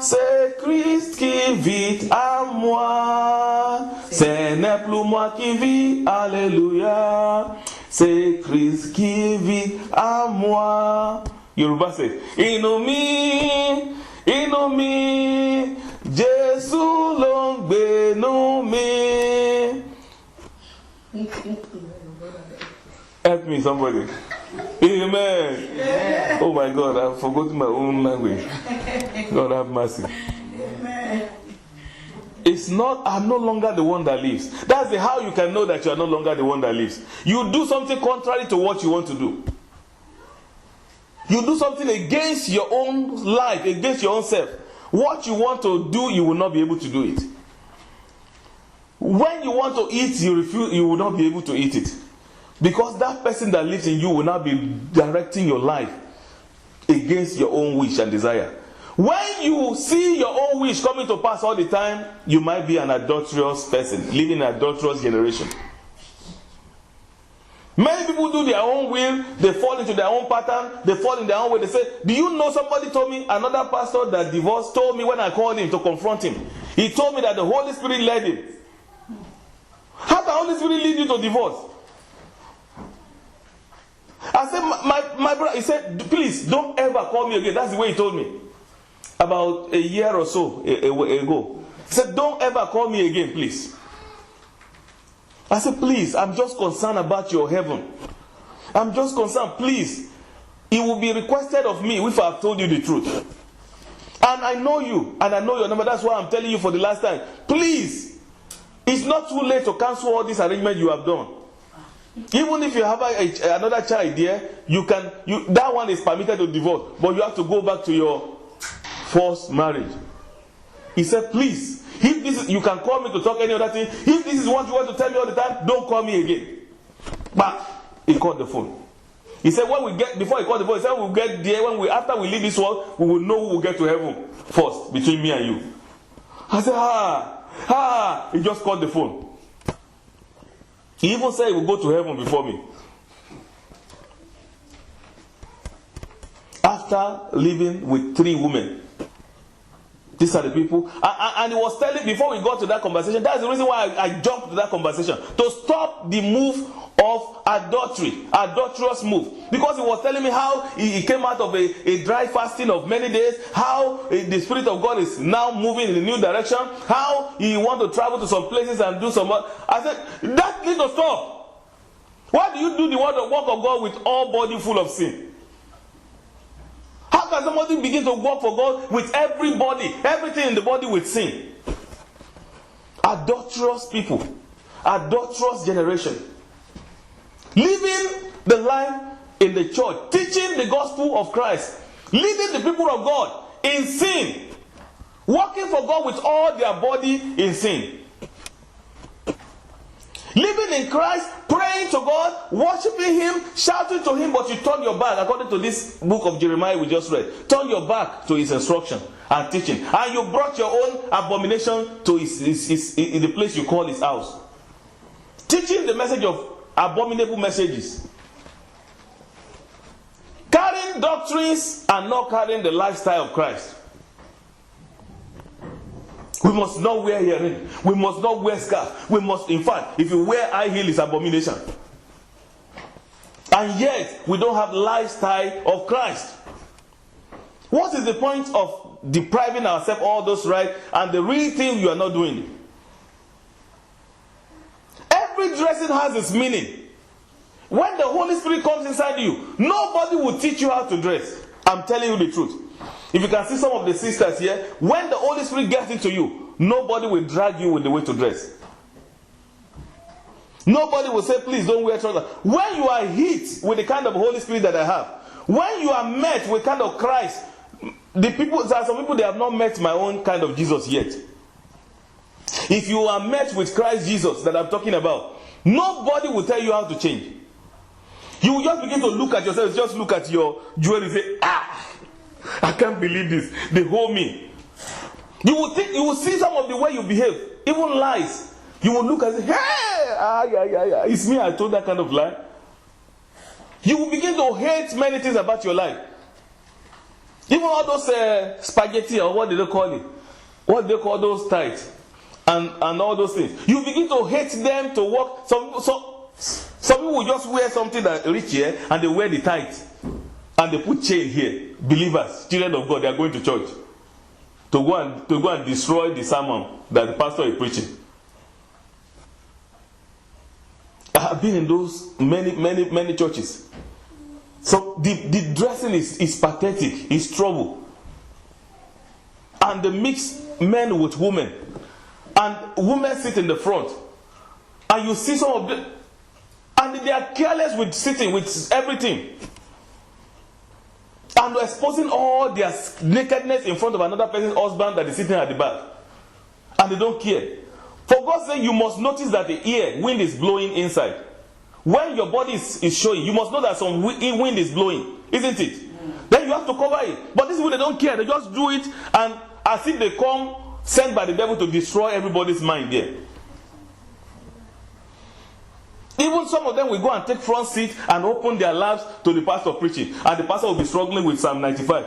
c'est Christ qui vit à moi. Ce n'est plus moi qui vis, alléluia. C'est Christ qui vit à moi. Yoruba says, Inomi, Jésus ló ń gbénú mi. Help me, somebody. Amen. Yeah. Oh my God, I've forgotten my own language. God have mercy. Amen. It's not, I'm no longer the one that lives. That's how you can know that you are no longer the one that lives. You do something contrary to what you want to do. You do something against your own life, against your own self. What you want to do, you will not be able to do it. When you want to eat, you refuse, you will not be able to eat it. Because that person that lives in you will not be directing your life against your own wish and desire. When you see your own wish coming to pass all the time, you might be an adulterous person, living in an adulterous generation. Many people do their own will, they fall into their own pattern, they fall in their own way. They say, do you know, somebody told me, another pastor that divorced told me when I called him to confront him, he told me that the Holy Spirit led him. How can the Holy Spirit lead you to divorce? I said, my brother, he said, please don't ever call me again. That's the way he told me. About a year or so ago. He said, don't ever call me again, please. I said, please, I'm just concerned about your heaven. I'm just concerned, please. It will be requested of me if I've told you the truth. And I know you, and I know your number. That's why I'm telling you for the last time. Please, it's not too late to cancel all these arrangements you have done. Even if you have another child there, that one is permitted to divorce, but you have to go back to your first marriage. He said, please, if this is, you can call me to talk any other thing. If this is what you want to tell me all the time, don't call me again. But he called the phone. He said, before he called the phone, he said, we'll get there, after we leave this world, we will know who will get to heaven first, between me and you. I said, he just called the phone. He even said he will go to heaven before me. After living with 3 women. These are the people. And he was telling, before we got to that conversation, that's the reason why I jumped to that conversation. To stop the move of adulterous move. Because he was telling me how he came out of a dry fasting of many days, how the Spirit of God is now moving in a new direction, how he wants to travel to some places and do some. I said, that needs to stop. Why do you do the work of God with all body full of sin? How can somebody begin to work for God with everything in the body with sin? Adulterous people. Adulterous generation. Living the life in the church. Teaching the gospel of Christ. Leading the people of God in sin. Working for God with all their body in sin. Living in Christ, praying to God, worshiping Him, shouting to Him, but you turn your back, according to this book of Jeremiah we just read. Turn your back to His instruction and teaching. And you brought your own abomination to the place you call His house. Teaching the message of abominable messages. Carrying doctrines and not carrying the lifestyle of Christ. We must not wear earring. We must not wear scarf. We must, in fact, if you wear high heel, it's abomination. And yet, we don't have lifestyle of Christ. What is the point of depriving ourselves all those rights and the real thing you are not doing? Every dressing has its meaning. When the Holy Spirit comes inside you, nobody will teach you how to dress. I'm telling you the truth. If you can see some of the sisters here, when the Holy Spirit gets into you, nobody will drag you with the way to dress. Nobody will say, please don't wear trousers. When you are hit with the kind of Holy Spirit that I have, when you are met with kind of Christ, there are some people, they have not met my own kind of Jesus yet. If you are met with Christ Jesus that I'm talking about, nobody will tell you how to change. You will just begin to look at yourself, just look at your jewelry and say, I can't believe this. They hold me. You will see some of the way you behave, even lies. You will look and say, hey, it's me, I told that kind of lie. You will begin to hate many things about your life. Even all those spaghetti, or what do they call it? What do they call those tithes? And all those things. You begin to hate them to work. Some people will just wear something that rich here, and they wear the tithe. And they put chain here. Believers, children of God, they are going to church to go and destroy the sermon that the pastor is preaching. I have been in those many churches. So the dressing is pathetic, is trouble. And they mix men with women. and women sit in the front, and you see some of them, and they are careless with sitting, with everything, and exposing all their nakedness in front of another person's husband that is sitting at the back, and they don't care. For God's sake, you must notice that the ear, wind is blowing inside. When your body is showing, you must know that some wind is blowing, isn't it? Then you have to cover it. But these people, they don't care. They just do it, and as if they come sent by the devil to destroy everybody's mind there. Even some of them will go and take front seat and open their lives to the pastor preaching, and the pastor will be struggling with Psalm 95.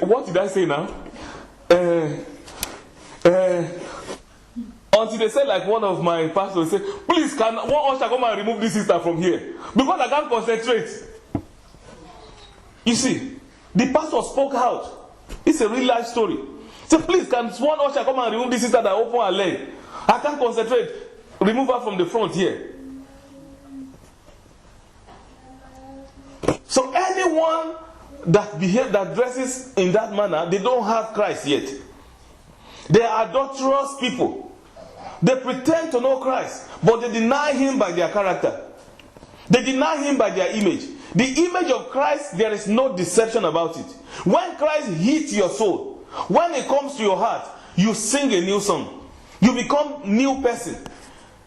What did I say now? Until they say, like one of my pastors say, please, can one usher come and remove this sister from here? Because I can't concentrate. You see, the pastor spoke out. It's a real life story. Say, please, can one usher come and remove this sister that open her leg? I can't concentrate. Remove her from the front here. So anyone that dresses in that manner, they don't have Christ yet. They are adulterous people. They pretend to know Christ, but they deny him by their character. They deny him by their image. The image of Christ, there is no deception about it. When Christ hits your soul, when it comes to your heart, you sing a new song. You become new person.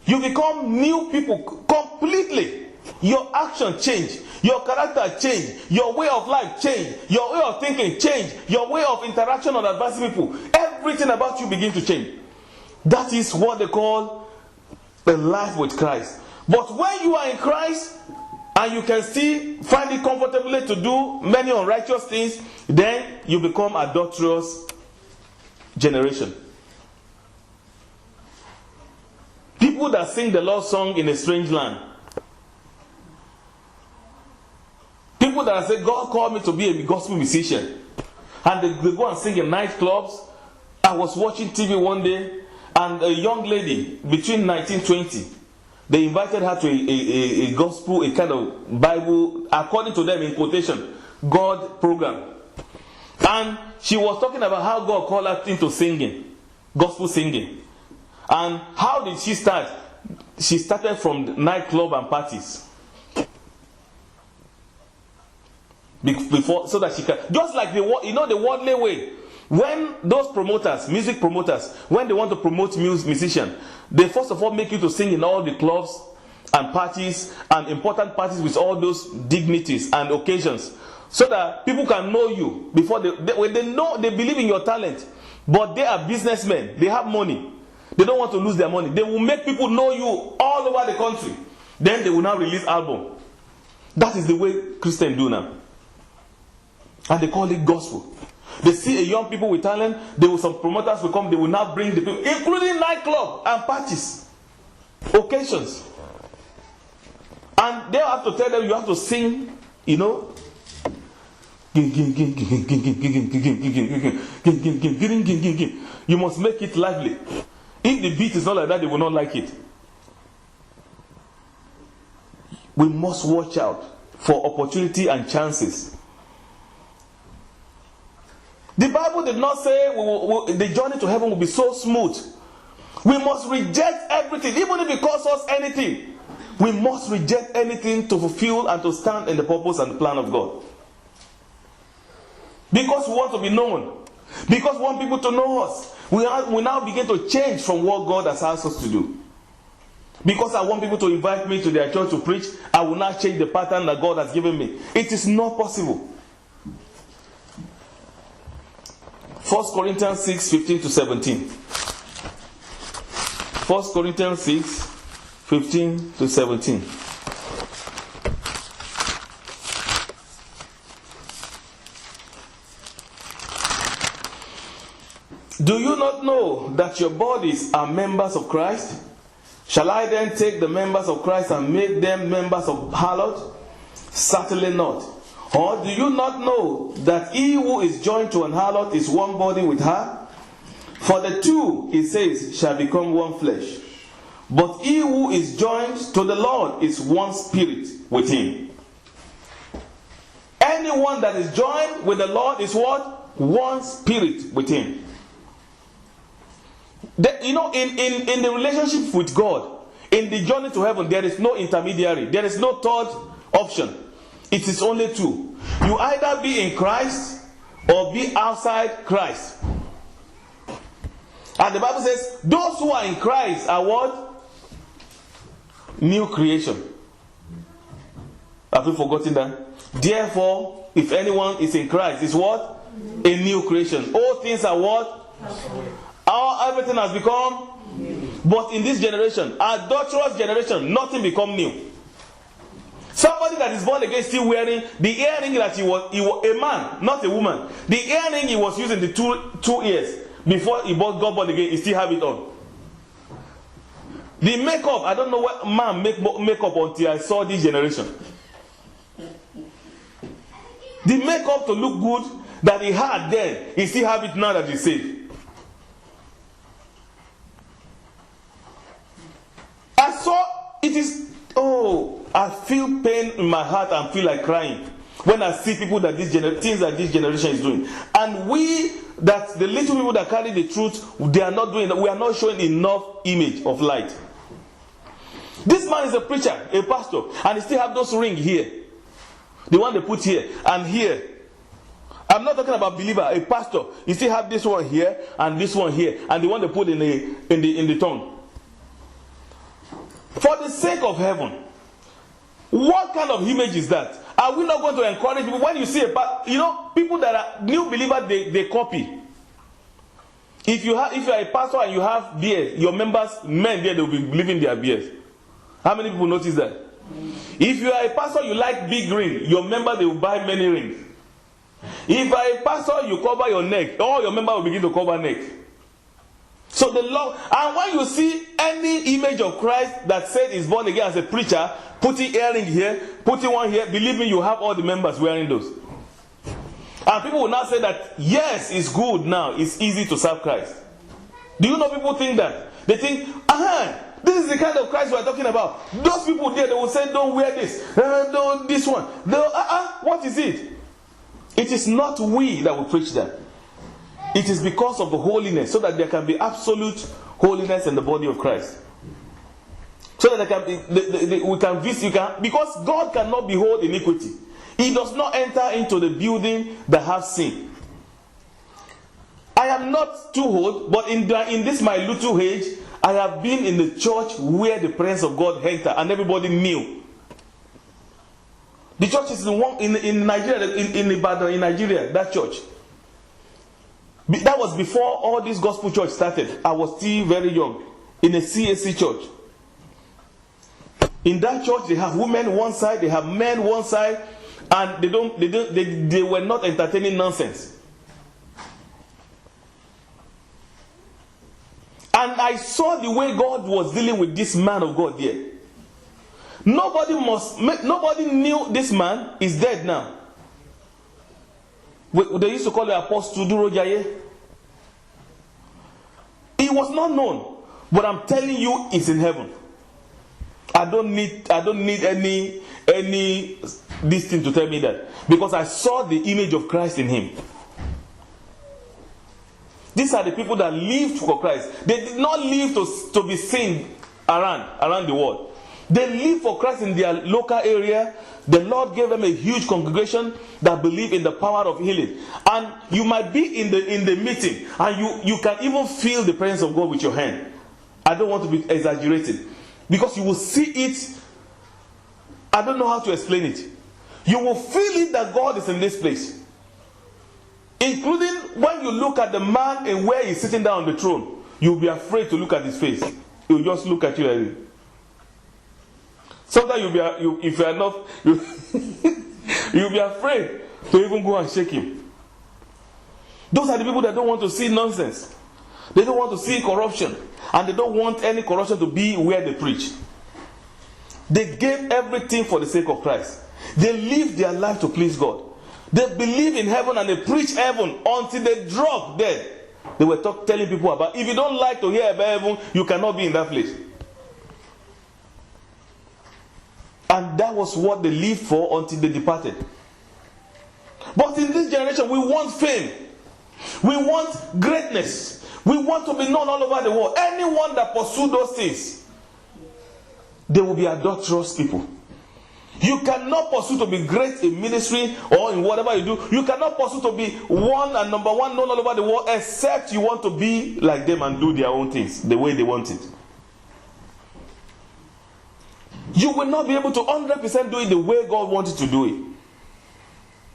You become new people completely. Your action change. Your character change. Your way of life change. Your way of thinking change. Your way of interaction and advancing people. Everything about you begins to change. That is what they call the life with Christ. But when you are in Christ and you can still find it comfortably to do many unrighteous things, then you become adulterous generation. People that sing the Lord's song in a strange land. People that say, God called me to be a gospel musician. And they go and sing in nightclubs. I was watching TV one day, and a young lady between 19 and 20, they invited her to a gospel, a kind of Bible, according to them in quotation, God program. And she was talking about how God called her into singing, gospel singing. And how did she start? She started from nightclub and parties. Before, so that she can, just like the worldly way. When those promoters, music promoters, when they want to promote musicians, they first of all make you to sing in all the clubs and parties and important parties with all those dignities and occasions, so that people can know you before when they know, they believe in your talent. But they are businessmen. They have money. They don't want to lose their money. They will make people know you all over the country. Then they will now release album. That is the way Christians do now. And they call it gospel. They see a young people with talent, some promoters will come, they will now bring the people, including nightclub and parties, occasions. And they have to tell them, you have to sing, you know. You must make it lively. If the beat is not like that, they will not like it. We must watch out for opportunity and chances. The Bible did not say the journey to heaven will be so smooth. We must reject everything, even if it costs us anything. We must reject anything to fulfill and to stand in the purpose and the plan of God. Because we want to be known. Because we want people to know us. We now begin to change from what God has asked us to do. Because I want people to invite me to their church to preach, I will not change the pattern that God has given me. It is not possible. 1 Corinthians 6, 15 to 17. 1 Corinthians 6, 15 to 17. Do you not know that your bodies are members of Christ? Shall I then take the members of Christ and make them members of harlot? Certainly not. Or do you not know that he who is joined to an harlot is one body with her? For the two, it says, shall become one flesh. But he who is joined to the Lord is one spirit with him. Anyone that is joined with the Lord is what? One spirit with him. In the relationship with God, in the journey to heaven, there is no intermediary. There is no third option. It is only two. You either be in Christ or be outside Christ. And the Bible says, those who are in Christ are what? New creation. Have you forgotten that? Therefore, if anyone is in Christ, is what? A new creation. All things are what? Everything has become new. But in this generation, adulterous generation, nothing become new. Somebody that is born again is still wearing the earring that he was a man, not a woman. The earring he was using the two ears before he got born again, he still have it on. The makeup, I don't know what man make makeup until I saw this generation. The makeup to look good that he had then, he still have it now that he's saved. I saw it is, I feel pain in my heart and feel like crying when I see people that things that this generation is doing. And the little people that carry the truth, they are not doing that. We are not showing enough image of light. This man is a preacher, a pastor, and he still have those rings here. The one they put here and here. I'm not talking about believer, a pastor. You still have this one here and this one here, and the one they put in the tongue. For the sake of heaven, what kind of image is that? Are we not going to encourage people? When you see people that are new believers, they copy. If you are a pastor and you have beard, your members, men there, they will be leaving their beards. How many people notice that? If you are a pastor, you like big ring, your members, they will buy many rings. If you are a pastor, you cover your neck, all your members will begin to cover neck. So the Lord, and when you see any image of Christ that said is born again as a preacher, putting earring here, putting one here, believe me, you have all the members wearing those. And people will now say that, yes, it's good now, it's easy to serve Christ. Do you know people think that? They think, this is the kind of Christ we are talking about. Those people there, they will say, don't wear this, don't this one. What is it? It is not we that will preach that. It is because of the holiness, so that there can be absolute holiness in the body of Christ. So that there can be, we can visit, because God cannot behold iniquity. He does not enter into the building that has sin. I am not too old, but in this my little age, I have been in the church where the presence of God entered and everybody knew. The church is in Nigeria, in Ibadan, in Nigeria, that church. That was before all this gospel church started. I was still very young, in a CAC church. In that church, they have women one side, they have men one side, and they were not entertaining nonsense. And I saw the way God was dealing with this man of God there. Nobody knew this man is dead now. They used to call him Apostle Duro Jaye. He was not known, but I'm telling you, he's in heaven. I don't need any this thing to tell me that, because I saw the image of Christ in him. These are the people that lived for Christ. They did not live to be seen around the world. They lived for Christ in their local area. The Lord gave them a huge congregation that believe in the power of healing. And you might be in the meeting and you can even feel the presence of God with your hand. I don't want to be exaggerating, because you will see it. I don't know how to explain it. You will feel it that God is in this place. Including when you look at the man and where he's sitting down on the throne, you'll be afraid to look at his face. He'll just look at you. Sometimes if you are not, you'll be afraid to even go and shake him. Those are the people that don't want to see nonsense. They don't want to see corruption. And they don't want any corruption to be where they preach. They gave everything for the sake of Christ. They live their life to please God. They believe in heaven and they preach heaven until they drop dead. They were telling people about, if you don't like to hear about heaven, you cannot be in that place. And that was what they lived for until they departed. But in this generation, we want fame. We want greatness. We want to be known all over the world. Anyone that pursue those things, they will be adulterous people. You cannot pursue to be great in ministry or in whatever you do. You cannot pursue to be one and number one known all over the world, except you want to be like them and do their own things the way they want it. You will not be able to 100% do it the way God wanted to do it.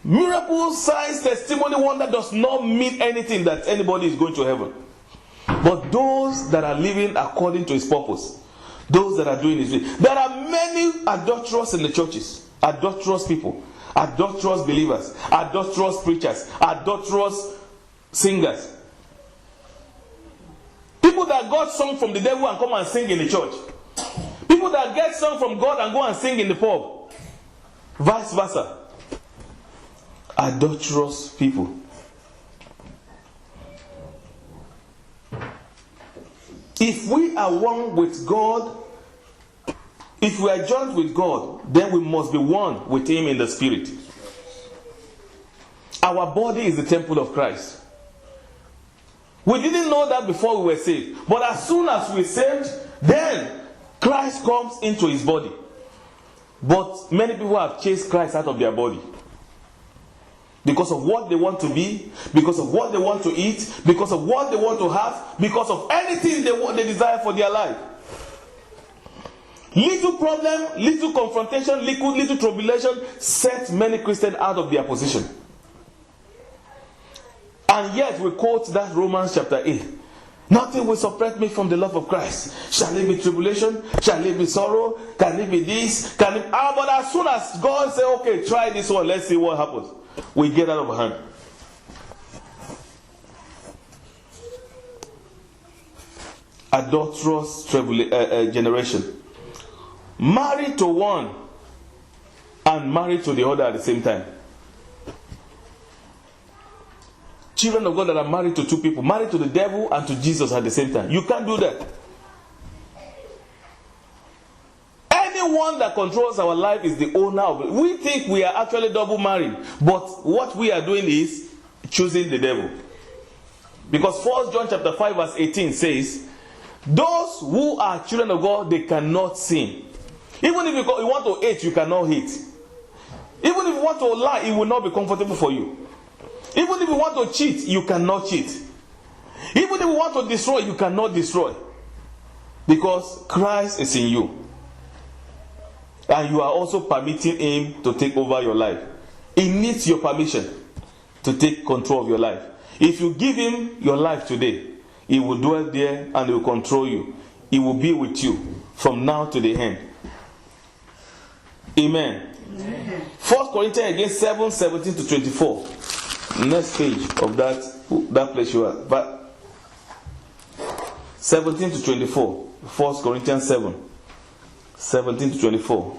Miracles, signs, testimony, wonder does not mean anything that anybody is going to heaven. But those that are living according to His purpose, those that are doing His will. There are many adulterous in the churches. Adulterous people. Adulterous believers. Adulterous preachers. Adulterous singers. People that got song from the devil and come and sing in the church. People that get song from God and go and sing in the pub. Vice versa. Adulterous people. If we are one with God, if we are joined with God, then we must be one with Him in the Spirit. Our body is the temple of Christ. We didn't know that before we were saved. But as soon as we saved, then Christ comes into His body. But many people have chased Christ out of their body. Because of what they want to be, because of what they want to eat, because of what they want to have, because of anything they desire for their life. Little problem, little confrontation, little tribulation set many Christians out of their position. And yet we quote that Romans chapter 8. Nothing will separate me from the love of Christ. Shall it be tribulation? Shall it be sorrow? Can it be this? Can it... but as soon as God says, okay, try this one, let's see what happens, we get out of hand. Adulterous generation. Married to one and married to the other at the same time. Children of God that are married to two people, married to the devil and to Jesus at the same time. You can't do that. Anyone that controls our life is the owner of it. We think we are actually double married, but what we are doing is choosing the devil. Because 1 John chapter 5 verse 18 says, those who are children of God, they cannot sin. Even if you want to hate, you cannot hate. Even if you want to lie, it will not be comfortable for you. Even if you want to cheat, you cannot cheat. Even if you want to destroy, you cannot destroy. Because Christ is in you. And you are also permitting Him to take over your life. He needs your permission to take control of your life. If you give Him your life today, He will dwell there and He will control you. He will be with you from now to the end. Amen. Amen. 1 Corinthians again 7:17 to 24. Next page of that place you are. But 17 to 24. 1 Corinthians 7:17 to 24.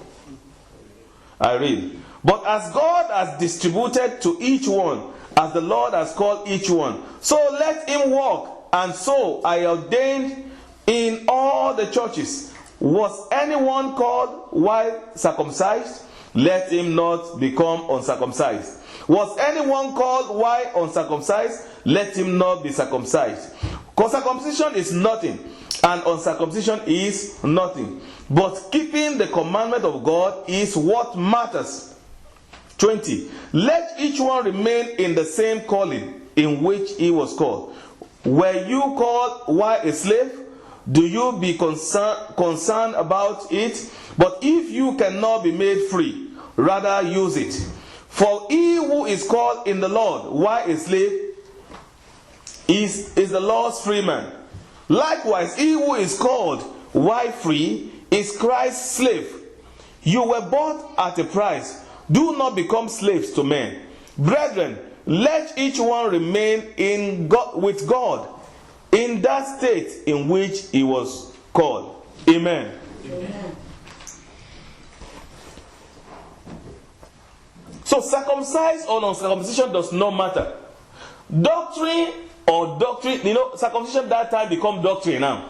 I read. But as God has distributed to each one, as the Lord has called each one, so let him walk. And so I ordained in all the churches. Was anyone called while circumcised? Let him not become uncircumcised. Was anyone called while uncircumcised? Let him not be circumcised. Because circumcision is nothing, and uncircumcision is nothing. But keeping the commandment of God is what matters. 20. Let each one remain in the same calling in which he was called. Were you called while a slave? Do you be concerned about it? But if you cannot be made free, rather use it. For he who is called in the Lord while a slave is the Lord's free man. Likewise, he who is called while free is Christ's slave. You were bought at a price. Do not become slaves to men. Brethren, let each one remain in God, with God in that state in which he was called. Amen. Amen. So circumcised or non-circumcision does not matter. Doctrine or doctrine, circumcision that time become doctrine now.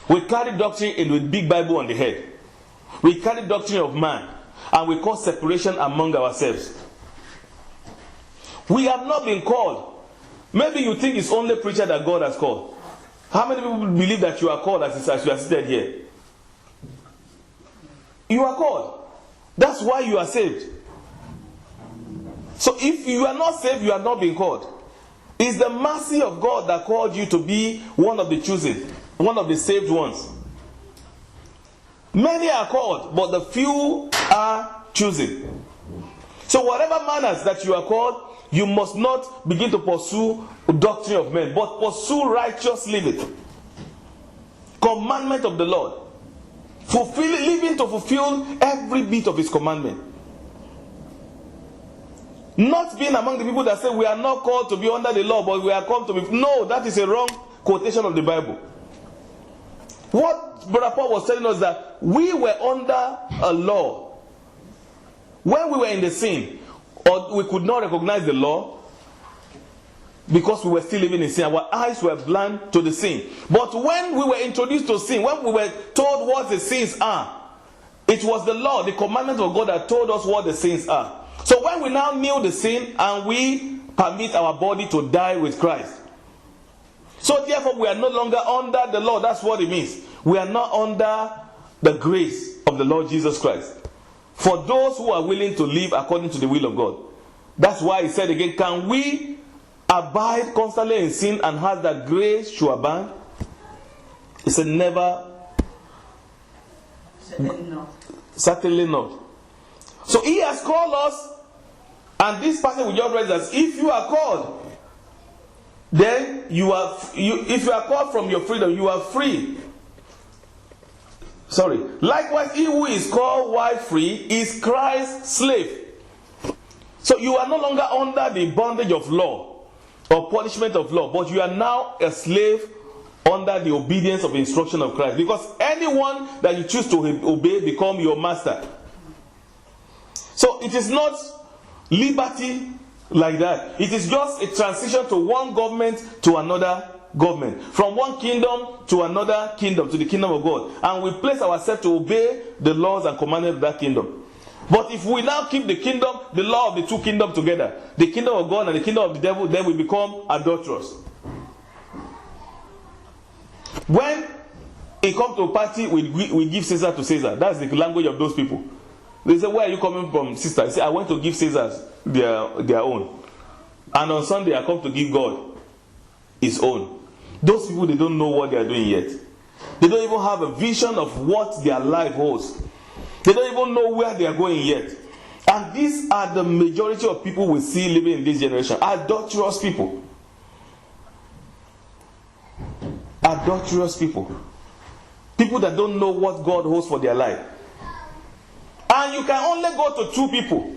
We carry doctrine in with big Bible on the head. We carry doctrine of man, and we cause separation among ourselves. We have not been called Maybe you think it's only preacher that God has called. How many people believe that you are called as you are seated here? You are called. That's why you are saved. So if you are not saved, you have not been called. It's the mercy of God that called you to be one of the chosen, one of the saved ones. Many are called, but the few are chosen. So whatever manners that you are called, you must not begin to pursue doctrine of men, but pursue righteous living. Commandment of the Lord. Living to fulfill every bit of his commandment. Not being among the people that say we are not called to be under the law, but we are called to be. No, that is a wrong quotation of the Bible. What Brother Paul was telling us that we were under a law. When we were in the sin, or we could not recognize the law because we were still living in sin. Our eyes were blind to the sin. But when we were introduced to sin, when we were told what the sins are, it was the law, the commandment of God that told us what the sins are. So when we now knew the sin and we permit our body to die with Christ. So therefore we are no longer under the law. That's what it means. We are not under the grace of the Lord Jesus Christ. For those who are willing to live according to the will of God. That's why he said again, can we abide constantly in sin and have that grace should abound? He said never. Certainly not. Certainly not. So he has called us, and this passage we just read that if you are called, then if you are called from your freedom, you are free. Sorry. Likewise, he who is called while free is Christ's slave. So you are no longer under the bondage of law or punishment of law, but you are now a slave under the obedience of the instruction of Christ. Because anyone that you choose to obey become your master. So it is not liberty like that. It is just a transition to one government to another government. From one kingdom to another kingdom, to the kingdom of God. And we place ourselves to obey the laws and commandments of that kingdom. But if we now keep the kingdom, the law of the two kingdoms together, the kingdom of God and the kingdom of the devil, then we become adulterous. When it comes to a party, we give Caesar to Caesar. That's the language of those people. They say, where are you coming from, sister? I say, I went to give Caesars their own. And on Sunday, I come to give God his own. Those people, they don't know what they are doing yet. They don't even have a vision of what their life holds. They don't even know where they are going yet. And these are the majority of people we see living in this generation. Adulterous people. Adulterous people. People that don't know what God holds for their life. And you can only go to two people.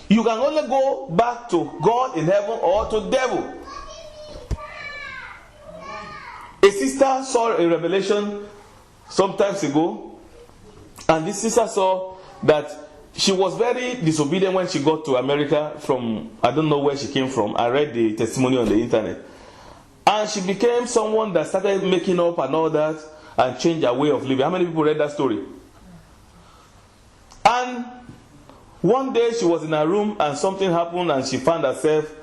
You can only go back to God in heaven or to the devil. A sister saw a revelation some times ago, and this sister saw that she was very disobedient when she got to America from, I don't know where she came from. I read the testimony on the internet. And she became someone that started making up and all that and changed her way of living. How many people read that story? And one day she was in her room and something happened and she found herself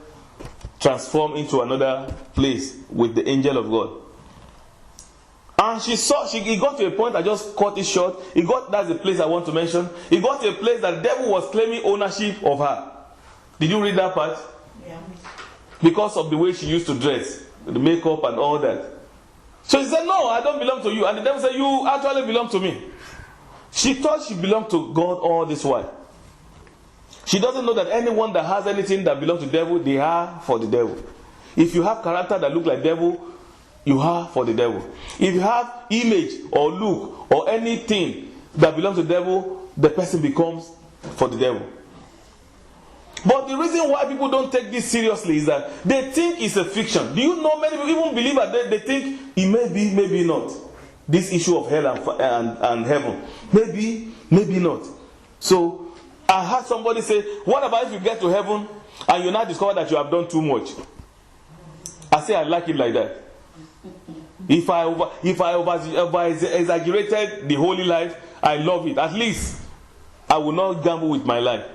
transformed into another place with the angel of God. And it got to a point, I just cut it short. That's the place I want to mention. It got to a place that the devil was claiming ownership of her. Did you read that part? Yeah. Because of the way she used to dress, the makeup and all that. So she said, no, I don't belong to you. And the devil said, you actually belong to me. She thought she belonged to God all this while. She doesn't know that anyone that has anything that belongs to the devil, they are for the devil. If you have character that look like devil, you are for the devil. If you have image or look or anything that belongs to the devil, the person becomes for the devil. But the reason why people don't take this seriously is that they think it's a fiction. Do you know many people even believe that they think it may be, maybe not. This issue of hell and heaven. Maybe, maybe not. So, I heard somebody say, what about if you get to heaven and you now discover that you have done too much? I say I like it like that. If I exaggerated the holy life, I love it. At least I will not gamble with my life.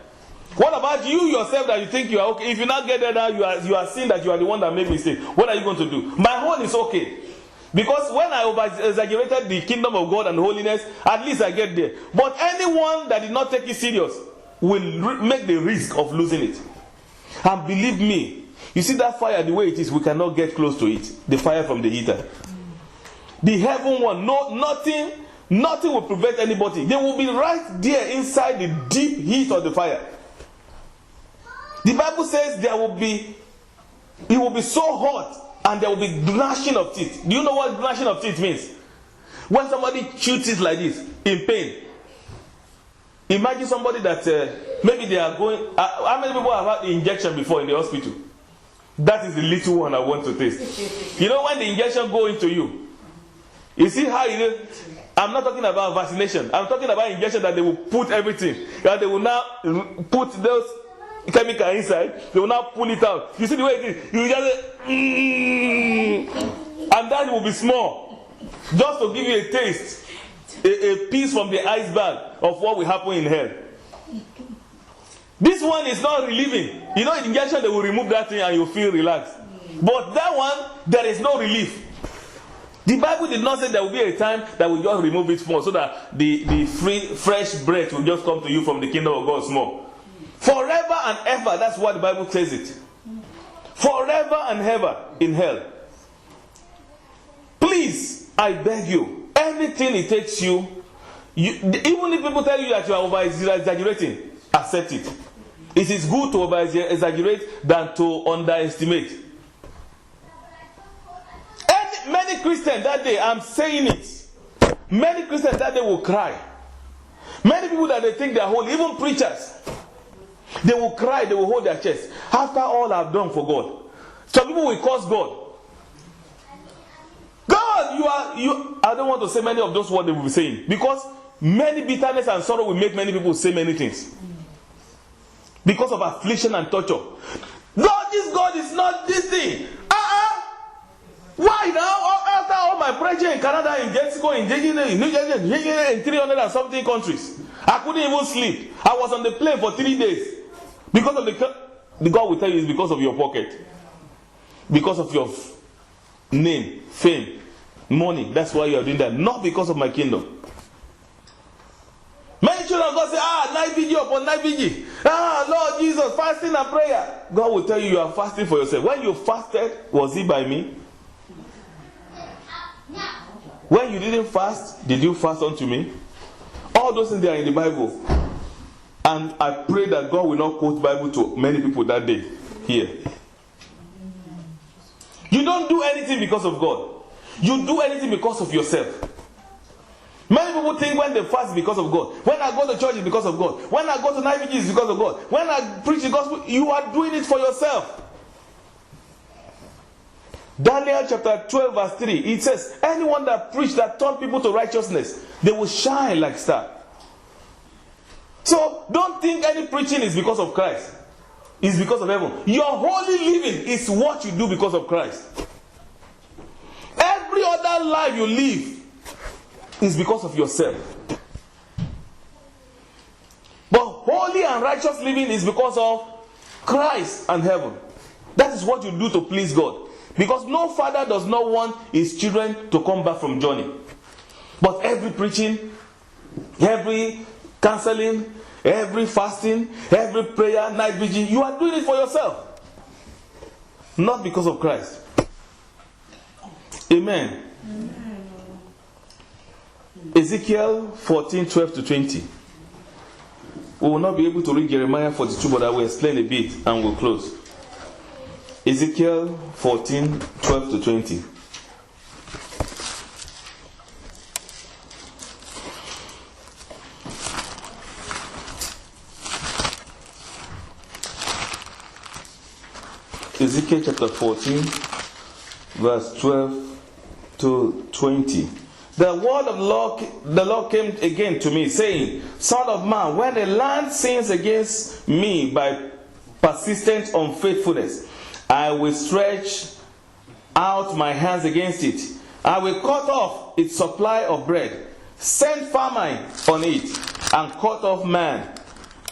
What about you yourself that you think you are okay? If you now get there now, you are seeing that you are the one that made mistake. What are you going to do? My own is okay. Because when I over-exaggerated the kingdom of God and holiness, at least I get there. But anyone that did not take it serious will make the risk of losing it. And believe me, you see that fire the way it is, we cannot get close to it. The fire from the heater. The heaven one, nothing will prevent anybody. They will be right there inside the deep heat of the fire. The Bible says it will be so hot and there will be gnashing of teeth. Do you know what gnashing of teeth means? When somebody chews teeth like this, in pain. Imagine somebody that maybe they are going... how many people have had the injection before in the hospital? That is the little one I want to taste. You know when the injection go into you? You see how it is? I'm not talking about vaccination. I'm talking about injection that they will put everything. That they will now put those chemical inside. They will now pull it out. You see the way it is? You just and that will be small. Just to give you a taste. A piece from the iceberg of what will happen in hell. This one is not relieving. You know, in injection they will remove that thing and you feel relaxed. But that one, there is no relief. The Bible did not say there will be a time that will just remove it small so that the fresh breath will just come to you from the kingdom of God small. Forever and ever, that's what the Bible says it. Forever and ever in hell. Please, I beg you, anything it takes you, even if people tell you that you are over-exaggerating, accept it. It is good to over-exaggerate than to underestimate. Many Christians that day, I'm saying it, many Christians that day will cry. Many people that they think they are holy, even preachers, they will cry, they will hold their chest. After all I've done for God. Some people will curse God. God, I don't want to say many of those words they will be saying. Because many bitterness and sorrow will make many people say many things. Because of affliction and torture. God, this God is not this thing. Why now? After all my preaching in Canada, in Mexico, in New Jersey, in 300 and something countries, I couldn't even sleep. I was on the plane for 3 days. Because of the God will tell you it's because of your pocket. Because of your name, fame, money. That's why you are doing that. Not because of my kingdom. Many children of God say, night vigil upon night vigil. Lord Jesus, fasting and prayer. God will tell you you are fasting for yourself. When you fasted, was it by me? When you didn't fast, did you fast unto me? All those things they are in the Bible. And I pray that God will not quote Bible to many people that day here. You don't do anything because of God. You do anything because of yourself. Many people think when they fast because of God. When I go to church it's because of God. When I go to night vigil it's because of God. When I preach the gospel, you are doing it for yourself. Daniel chapter 12 verse 3, it says, anyone that preach that turn people to righteousness, they will shine like star. So, don't think any preaching is because of Christ. It's because of heaven. Your holy living is what you do because of Christ. Every other life you live is because of yourself. But holy and righteous living is because of Christ and heaven. That is what you do to please God. Because no father does not want his children to come back from journey. But every preaching, every counseling, every fasting, every prayer, night vigil, you are doing it for yourself. Not because of Christ. Amen. Ezekiel 14:12-20. We will not be able to read Jeremiah 42, but I will explain a bit and we'll close. Ezekiel 14:12-20. Ezekiel chapter 14, verse 12-20. The word of the Lord came again to me, saying, Son of man, when the land sins against me by persistent unfaithfulness, I will stretch out my hands against it. I will cut off its supply of bread, send famine on it, and cut off man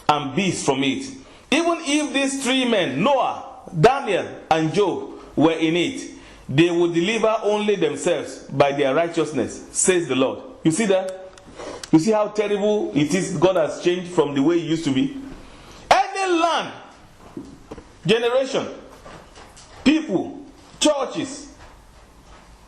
and beast from it. Even if these three men, Noah, Daniel, and Job, were in it, they would deliver only themselves by their righteousness, says the Lord. You see that? You see how terrible it is? God has changed from the way it used to be. Any land, generation, people, churches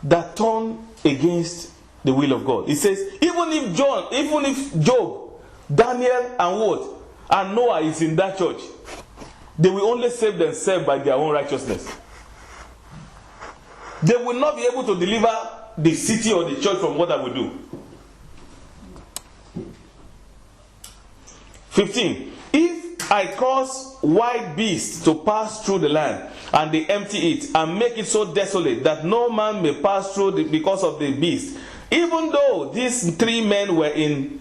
that turn against the will of God. It says, even if Job, Daniel, and what? And Noah is in that church, they will only save themselves by their own righteousness. They will not be able to deliver the city or the church from what I will do. 15. If I cause wild beasts to pass through the land, and they empty it, and make it so desolate that no man may pass through because of the beast, even though these three men were in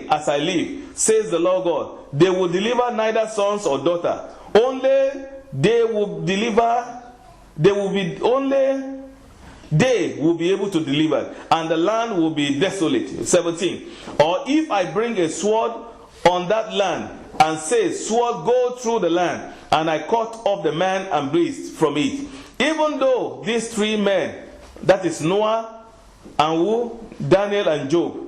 as I live, says the Lord God, they will deliver neither sons or daughter. Only they will be able to deliver, and the land will be desolate. 17. Or if I bring a sword on that land, and say, sword, go through the land, and I cut off the man and beast from it. Even though these three men, that is Noah, and Daniel and Job,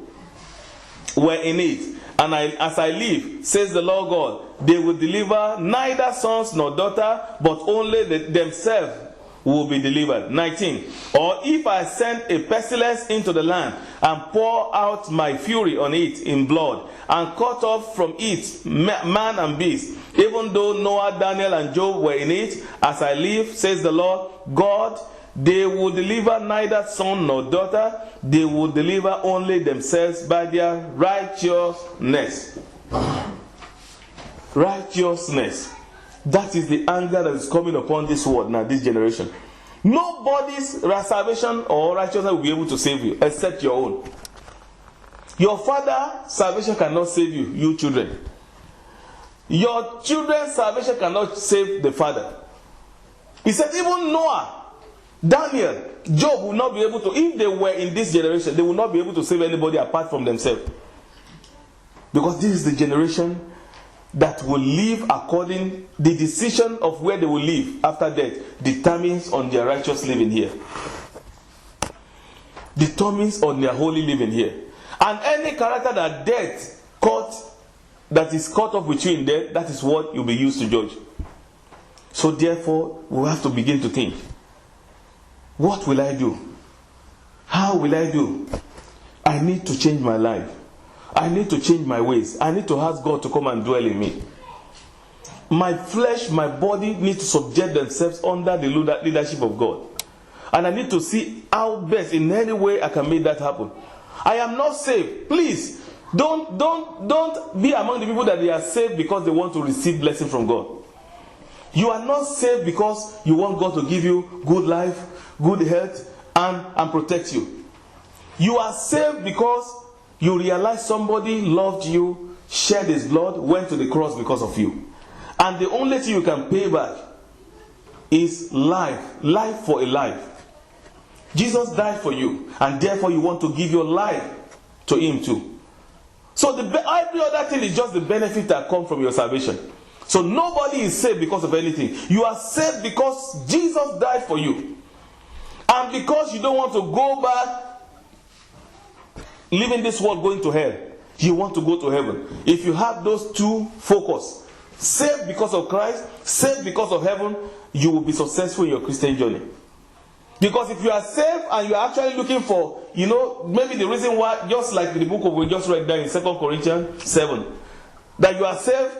were in it, and as I live, says the Lord God, they will deliver neither sons nor daughter, but only themselves will be delivered. 19. Or if I send a pestilence into the land, and pour out my fury on it in blood, and cut off from it man and beast, even though Noah, Daniel, and Job were in it, as I live, says the Lord God, they will deliver neither son nor daughter, they will deliver only themselves by their righteousness. Righteousness. That is the anger that is coming upon this world now, this generation. Nobody's salvation or righteousness will be able to save you except your own. Your father's salvation cannot save you, you children. Your children's salvation cannot save the father. He said even Noah, Daniel, Job will not be able to, if they were in this generation, they will not be able to save anybody apart from themselves. Because this is the generation that will live according, the decision of where they will live after death determines on their righteous living here. Determines on their holy living here. And any character that death that is caught up with you in death, that is what you'll be used to judge. So therefore, we have to begin to think. What will I do? How will I do? I need to change my life. I need to change my ways. I need to ask God to come and dwell in me. My flesh, my body need to subject themselves under the leadership of God. And I need to see how best in any way I can make that happen. I am not saved. Please, don't be among the people that they are saved because they want to receive blessing from God. You are not saved because you want God to give you good life, good health, and protect you. You are saved because you realize somebody loved you, shed his blood, went to the cross because of you. And the only thing you can pay back is life. Life for a life. Jesus died for you, and therefore you want to give your life to him too. So every other thing is just the benefit that comes from your salvation. So nobody is saved because of anything. You are saved because Jesus died for you. And because you don't want to go back living this world going to hell, you want to go to heaven. If you have those two focus, saved because of Christ, saved because of heaven, you will be successful in your Christian journey. Because if you are saved and you are actually looking for, maybe the reason why, just like the book we just read there in 2 Corinthians 7, that you are saved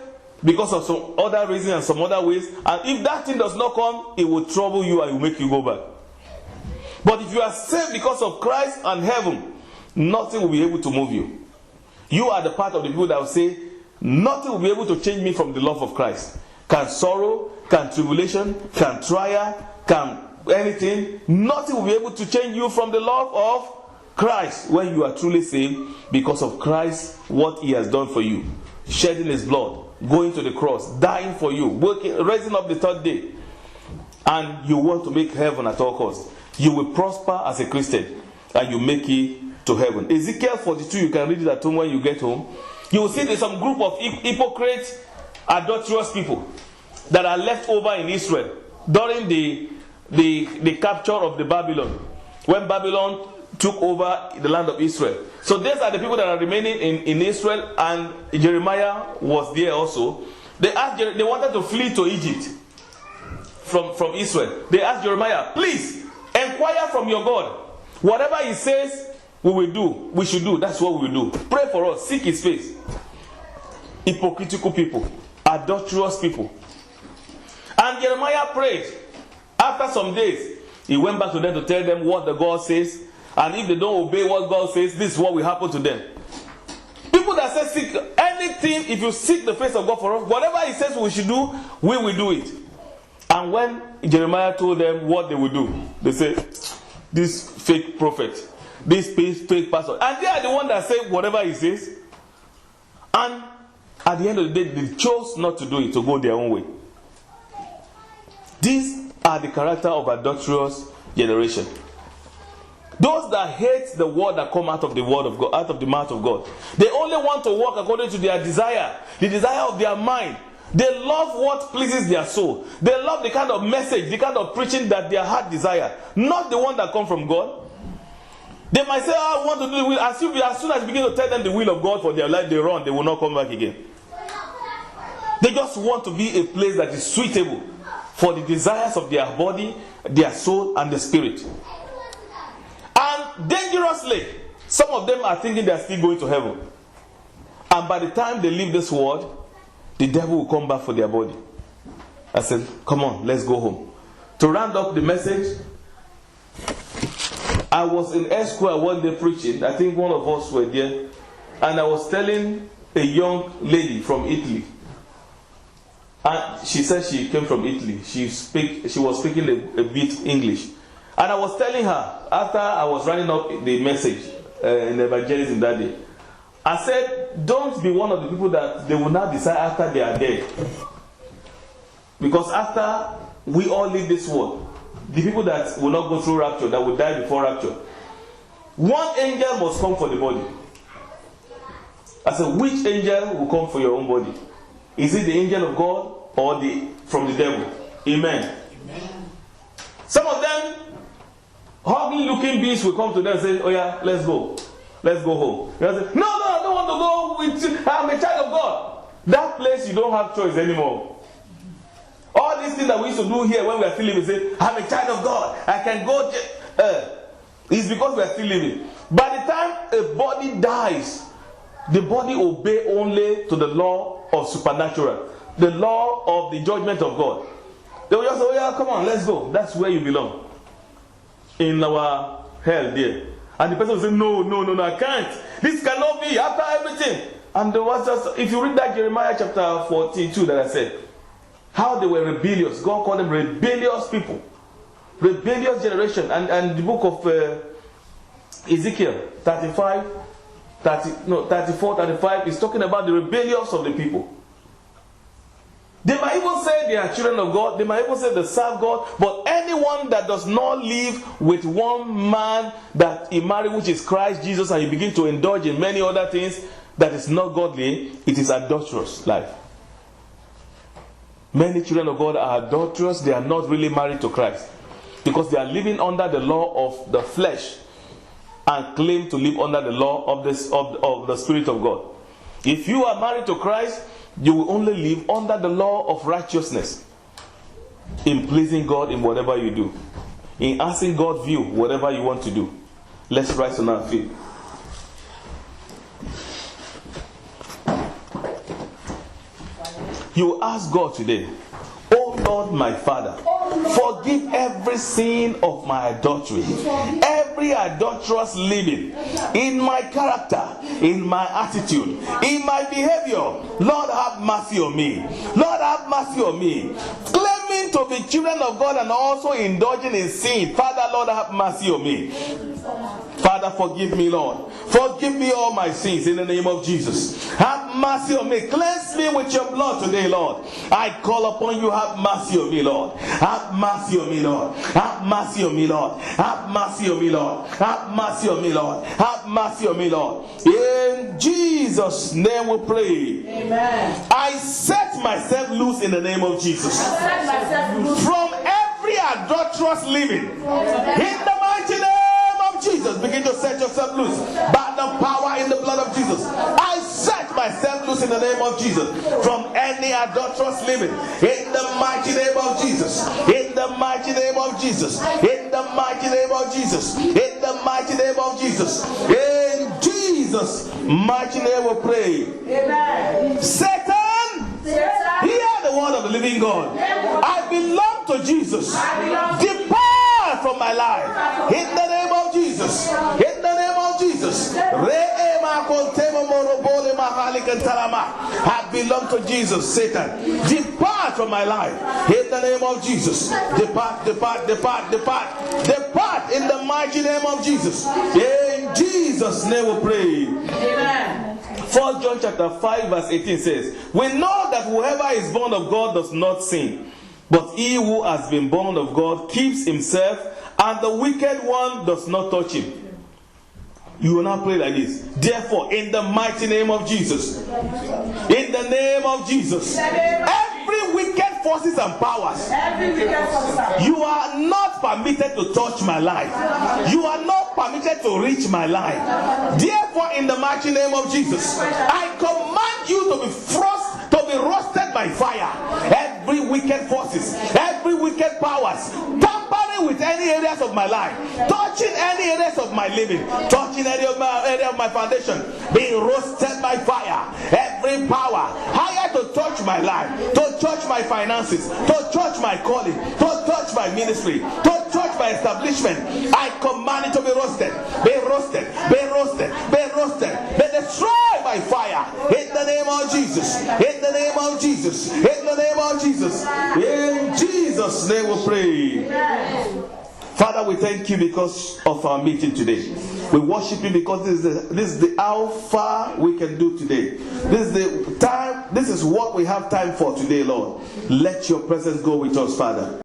because of some other reason and some other ways, and if that thing does not come, it will trouble you and it will make you go back. But if you are saved because of Christ and heaven, nothing will be able to move you. You are the part of the people that will say, nothing will be able to change me from the love of Christ. Can sorrow, can tribulation, can trial, can anything, nothing will be able to change you from the love of Christ when you are truly saved because of Christ, what he has done for you. Shedding his blood, going to the cross, dying for you, raising up the third day. And you want to make heaven at all costs. You will prosper as a Christian and you make it to heaven. Ezekiel 42, you can read it at home when you get home. You will see there's some group of hypocrites adulterous people that are left over in Israel during the capture of the Babylon, when Babylon took over the land of Israel. So these are the people that are remaining in Israel, and Jeremiah was there also. They wanted to flee to Egypt from Israel. They asked Jeremiah, please inquire from your God. Whatever he says we will do, we should do. That's what we will do. Pray for us, seek his face. Hypocritical people, adulterous people. And Jeremiah prayed. After some days, he went back to them to tell them what the God says. And if they don't obey what God says, this is what will happen to them. People that say seek anything, if you seek the face of God for us, whatever he says we should do, we will do it. And when Jeremiah told them what they would do, they said, this fake prophet, this fake pastor. And they are the one that say whatever he says. And at the end of the day, they chose not to do it, to go their own way. These are the character of adulterous generation. Those that hate the word that come out of the word of God, out of the mouth of God. They only want to walk according to their desire, the desire of their mind. They love what pleases their soul. They love the kind of message, the kind of preaching that their heart desire, not the one that comes from God. They might say, I want to do the will. As soon as you begin to tell them the will of God for their life, they run. They will not come back again. They just want to be a place that is suitable for the desires of their body, their soul, and the spirit. And dangerously, some of them are thinking they are still going to heaven. And by the time they leave this world, the devil will come back for their body. I said, come on, let's go home. To round up the message, I was in Esquire one day preaching. I think one of us were there. And I was telling a young lady from Italy. And she said she came from Italy. She was speaking a bit English. And I was telling her, after I was running up the message in evangelism that day, I said, don't be one of the people that they will now decide after they are dead. Because after we all leave this world, the people that will not go through rapture, that will die before rapture, one angel must come for the body. I said, which angel will come for your own body? Is it the angel of God or from the devil? Amen. Amen. Some of them, ugly looking beings will come to them and say, oh yeah, let's go. Let's go home. You say, no, I don't want to go with you. I'm a child of God. That place you don't have choice anymore. All these things that we used to do here when we are still living, say, I'm a child of God. I can go. It's because we are still living. By the time a body dies, the body obeys only to the law of supernatural, the law of the judgment of God. They will just say, oh yeah, come on, let's go. That's where you belong. In our hell there. And the person will say, no, I can't. This cannot be after everything. And there was just, if you read that Jeremiah chapter 42 that I said, how they were rebellious. God called them rebellious people. Rebellious generation. And the book of Ezekiel 34, 35 is talking about the rebellious of the people. They might even say they are children of God. They might even say they serve God. But anyone that does not live with one man that he married, which is Christ Jesus, and you begin to indulge in many other things that is not godly, it is adulterous life. Many children of God are adulterous. They are not really married to Christ. Because they are living under the law of the flesh and claim to live under the law of the Spirit of God. If you are married to Christ, you will only live under the law of righteousness, in pleasing God in whatever you do, in asking God's view whatever you want to do. Let's rise on our feet. You ask God today, oh Lord my Father, forgive every sin of my adultery, every adulterous living, in my character, in my attitude, in my behavior. Lord, have mercy on me. Lord, have mercy on me. Claiming to be children of God and also indulging in sin. Father, Lord, have mercy on me. Father, forgive me, Lord. Forgive me all my sins in the name of Jesus. Have Have mercy on me. Cleanse me with your blood today, Lord. I call upon you. Have mercy on me, Lord. Have mercy on me, Lord. Have mercy on me, Lord. Have mercy on me, Lord. Have mercy on me, Lord. Have mercy on me, Lord. In Jesus' name we pray. Amen. I set myself loose in the name of Jesus. Set myself loose From every adulterous living. In the mighty name of Jesus. Begin to set yourself loose. By the power in the blood of Jesus. I set myself loose in the name of Jesus. From any adulterous living. In the mighty name of Jesus. In the mighty name of Jesus. In the mighty name of Jesus. In the mighty name of Jesus. In Jesus' mighty name we pray. Amen. Satan, hear the word of the living God. I belong to Jesus. Depart from my life. In the name of Jesus. In the name of Jesus. I belong to Jesus. Satan, depart from my life. In the name of Jesus. Depart, depart, depart, depart. Depart in the mighty name of Jesus. In Jesus' name we pray. Amen. 1 John chapter 5 verse 18 says, we know that whoever is born of God does not sin, but he who has been born of God keeps himself, and the wicked one does not touch him. You will now pray like this. Therefore, in the mighty name of Jesus, in the name of Jesus, every wicked forces and powers, you are not permitted to touch my life. You are not permitted to reach my life. Therefore, in the mighty name of Jesus, I command you to be frost, to be roasted by fire. Every wicked forces, every wicked powers, tampering with any areas of my life, touching any areas of my living, touching any area of my foundation, being roasted by fire. Every power higher to touch my life, to touch my finances, to touch my calling, to touch my ministry, to touch my establishment, I command it to be roasted, be roasted, be roasted, be roasted, be destroyed by fire. In the name of Jesus. In the name of Jesus. In the name of Jesus. In Jesus' name we pray. Father, we thank you because of our meeting today. We worship you because this is the how far we can do today. This is the time. This is what we have time for today, Lord. Let your presence go with us, Father.